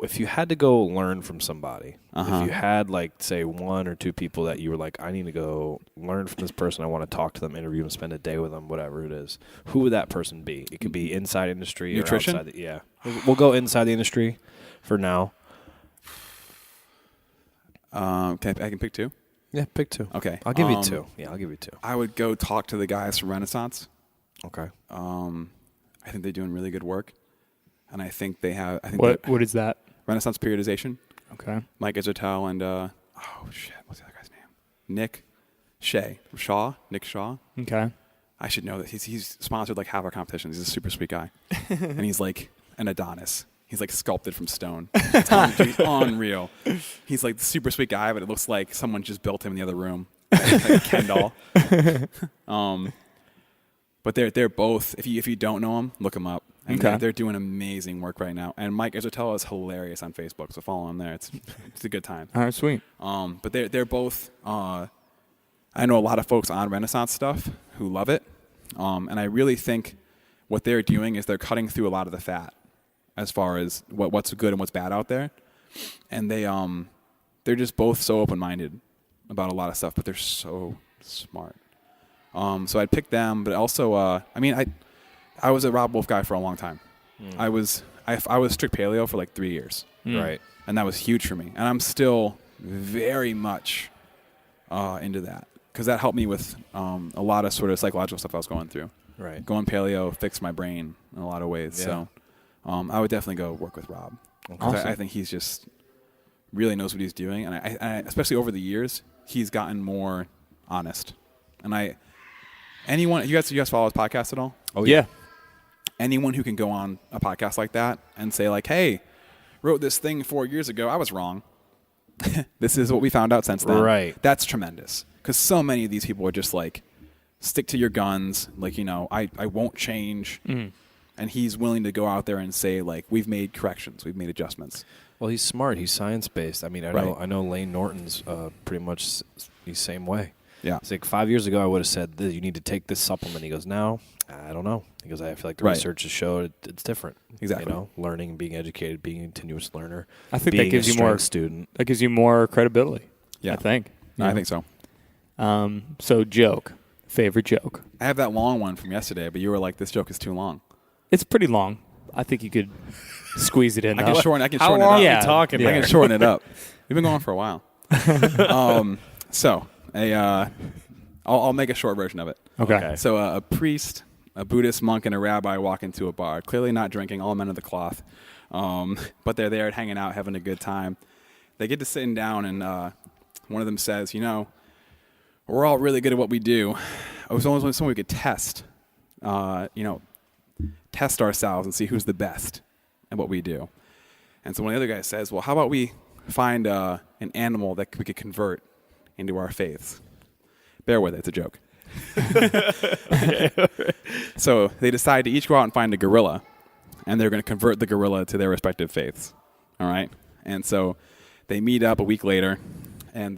if you had to go learn from somebody, if you had, like, say, one or two people that you were like, I need to go learn from this person, I want to talk to them, interview them, spend a day with them, whatever it is, who would that person be? It could be inside industry nutrition? Or outside we'll go inside the industry for now. I can pick 2? Yeah, pick 2. Okay. I'll give you 2. Yeah, I'll give you 2. I would go talk to the guys from Renaissance. Okay. I think they're doing really good work. And I think they have... What is that? Renaissance periodization. Okay. Mike Israel and... what's the other guy's name? Nick Shaw. Nick Shaw. Okay. I should know that. He's sponsored, like, half our competitions. He's a super sweet guy. And he's, like, an Adonis. He's, like, sculpted from stone. He's unreal. He's, like, the super sweet guy, but it looks like someone just built him in the other room. Like a Ken doll. But they're both, if you don't know them, look them up. And they're doing amazing work right now. And Mike Israel is hilarious on Facebook, so follow him there. It's a good time. All right, sweet. But they're both, I know a lot of folks on Renaissance stuff who love it. And I really think what they're doing is they're cutting through a lot of the fat as far as what's good and what's bad out there. And they're just both so open-minded about a lot of stuff, but they're so smart. So I'd pick them, but also, I was a Rob Wolf guy for a long time. I was strict paleo for like 3 years. Right. And that was huge for me. And I'm still very much into that because that helped me with a lot of sort of psychological stuff I was going through. Right. Going paleo fixed my brain in a lot of ways. Yeah. So I would definitely go work with Rob. Awesome. I think he's just really knows what he's doing, and I especially over the years, he's gotten more honest. And anyone, you guys follow his podcast at all? Oh yeah. Anyone who can go on a podcast like that and say like, "Hey, wrote this thing 4 years ago. I was wrong. This is what we found out since then." Right. That's tremendous because so many of these people are just like, stick to your guns. Like, I won't change. Mm. And he's willing to go out there and say like, we've made corrections, we've made adjustments. Well, he's smart. He's science-based. I mean, I know Lane Norton's pretty much the same way. Yeah. It's like 5 years ago, I would have said, you need to take this supplement. He goes, no, I don't know. He goes, I feel like the research has showed it's different. Exactly. Learning, being educated, being a continuous learner. I think being that gives a you more student. That gives you more credibility. Yeah. I think. I think so. So joke. Favorite joke. I have that long one from yesterday, but you were like, this joke is too long. It's pretty long. I think you could squeeze it in. I can shorten it up. How long are you talking? I can shorten it up. We've been going for a while. I'll make a short version of it. Okay. So a priest, a Buddhist monk, and a rabbi walk into a bar, clearly not drinking, all men of the cloth. But they're there hanging out, having a good time. They get to sitting down, and one of them says, we're all really good at what we do. I was almost someone we could test, test ourselves and see who's the best at what we do. And so one of the other guys says, well, how about we find an animal that we could convert into our faiths? Bear with it. It's a joke. So they decide to each go out and find a gorilla, and they're going to convert the gorilla to their respective faiths. All right? And so they meet up a week later, and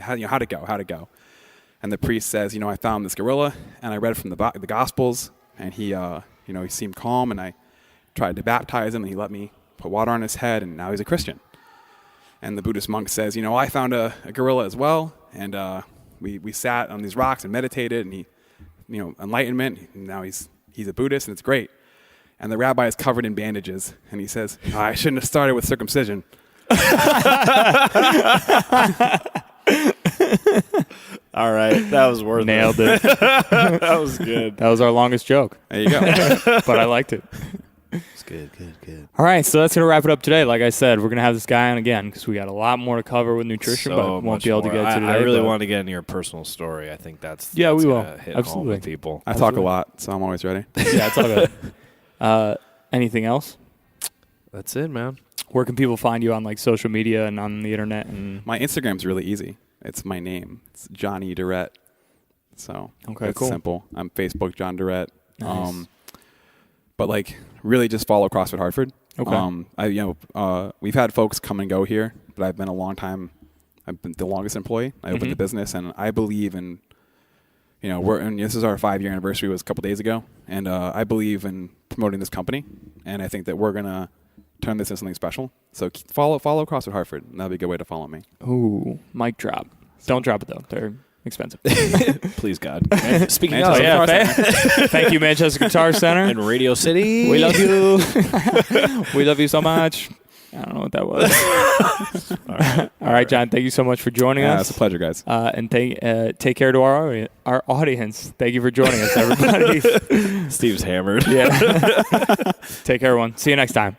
how'd it go? And the priest says, I found this gorilla, and I read from the Gospels, and he seemed calm, and I tried to baptize him, and he let me put water on his head, and now he's a Christian. And the Buddhist monk says, I found a gorilla as well, and we sat on these rocks and meditated, and he, enlightenment, and now he's a Buddhist, and it's great. And the rabbi is covered in bandages, and he says, I shouldn't have started with circumcision. All right, that was worth Nailed it. it. That was good. That was our longest joke, There you go. but I liked it. It's good. All right, so that's going to wrap it up today. Like I said, we're going to have this guy on again because we got a lot more to cover with nutrition, but won't be able to get to today. I really want to get into your personal story. I think that's we will. hit Absolutely. home with people. I talk a lot, so I'm always ready. Yeah, it's all good. Anything else? That's it, man. Where can people find you on like social media and on the internet? And My Instagram's really easy. It's my name. It's Johnny Durrett. So it's cool. simple. I'm Facebook John Durrett. Nice. But really just follow CrossFit Hartford. Okay. We've had folks come and go here, but I've been the longest employee. I opened the business, and I believe in, and this is our 5-year anniversary was a couple days ago, and I believe in promoting this company, and I think that we're gonna turn this into something special. So follow CrossFit Hartford. That'd be a good way to follow me. ooh, mic drop. Don't drop it though. They're expensive. Please, God. Speaking of, Thank you, Manchester Guitar Center. in Radio City, We love you. We love you so much. I don't know what that was. All right, John. Thank you so much for joining us. It's a pleasure, guys. And take care to our audience. Thank you for joining us, everybody. Steve's hammered. Yeah. Take care, everyone. See you next time.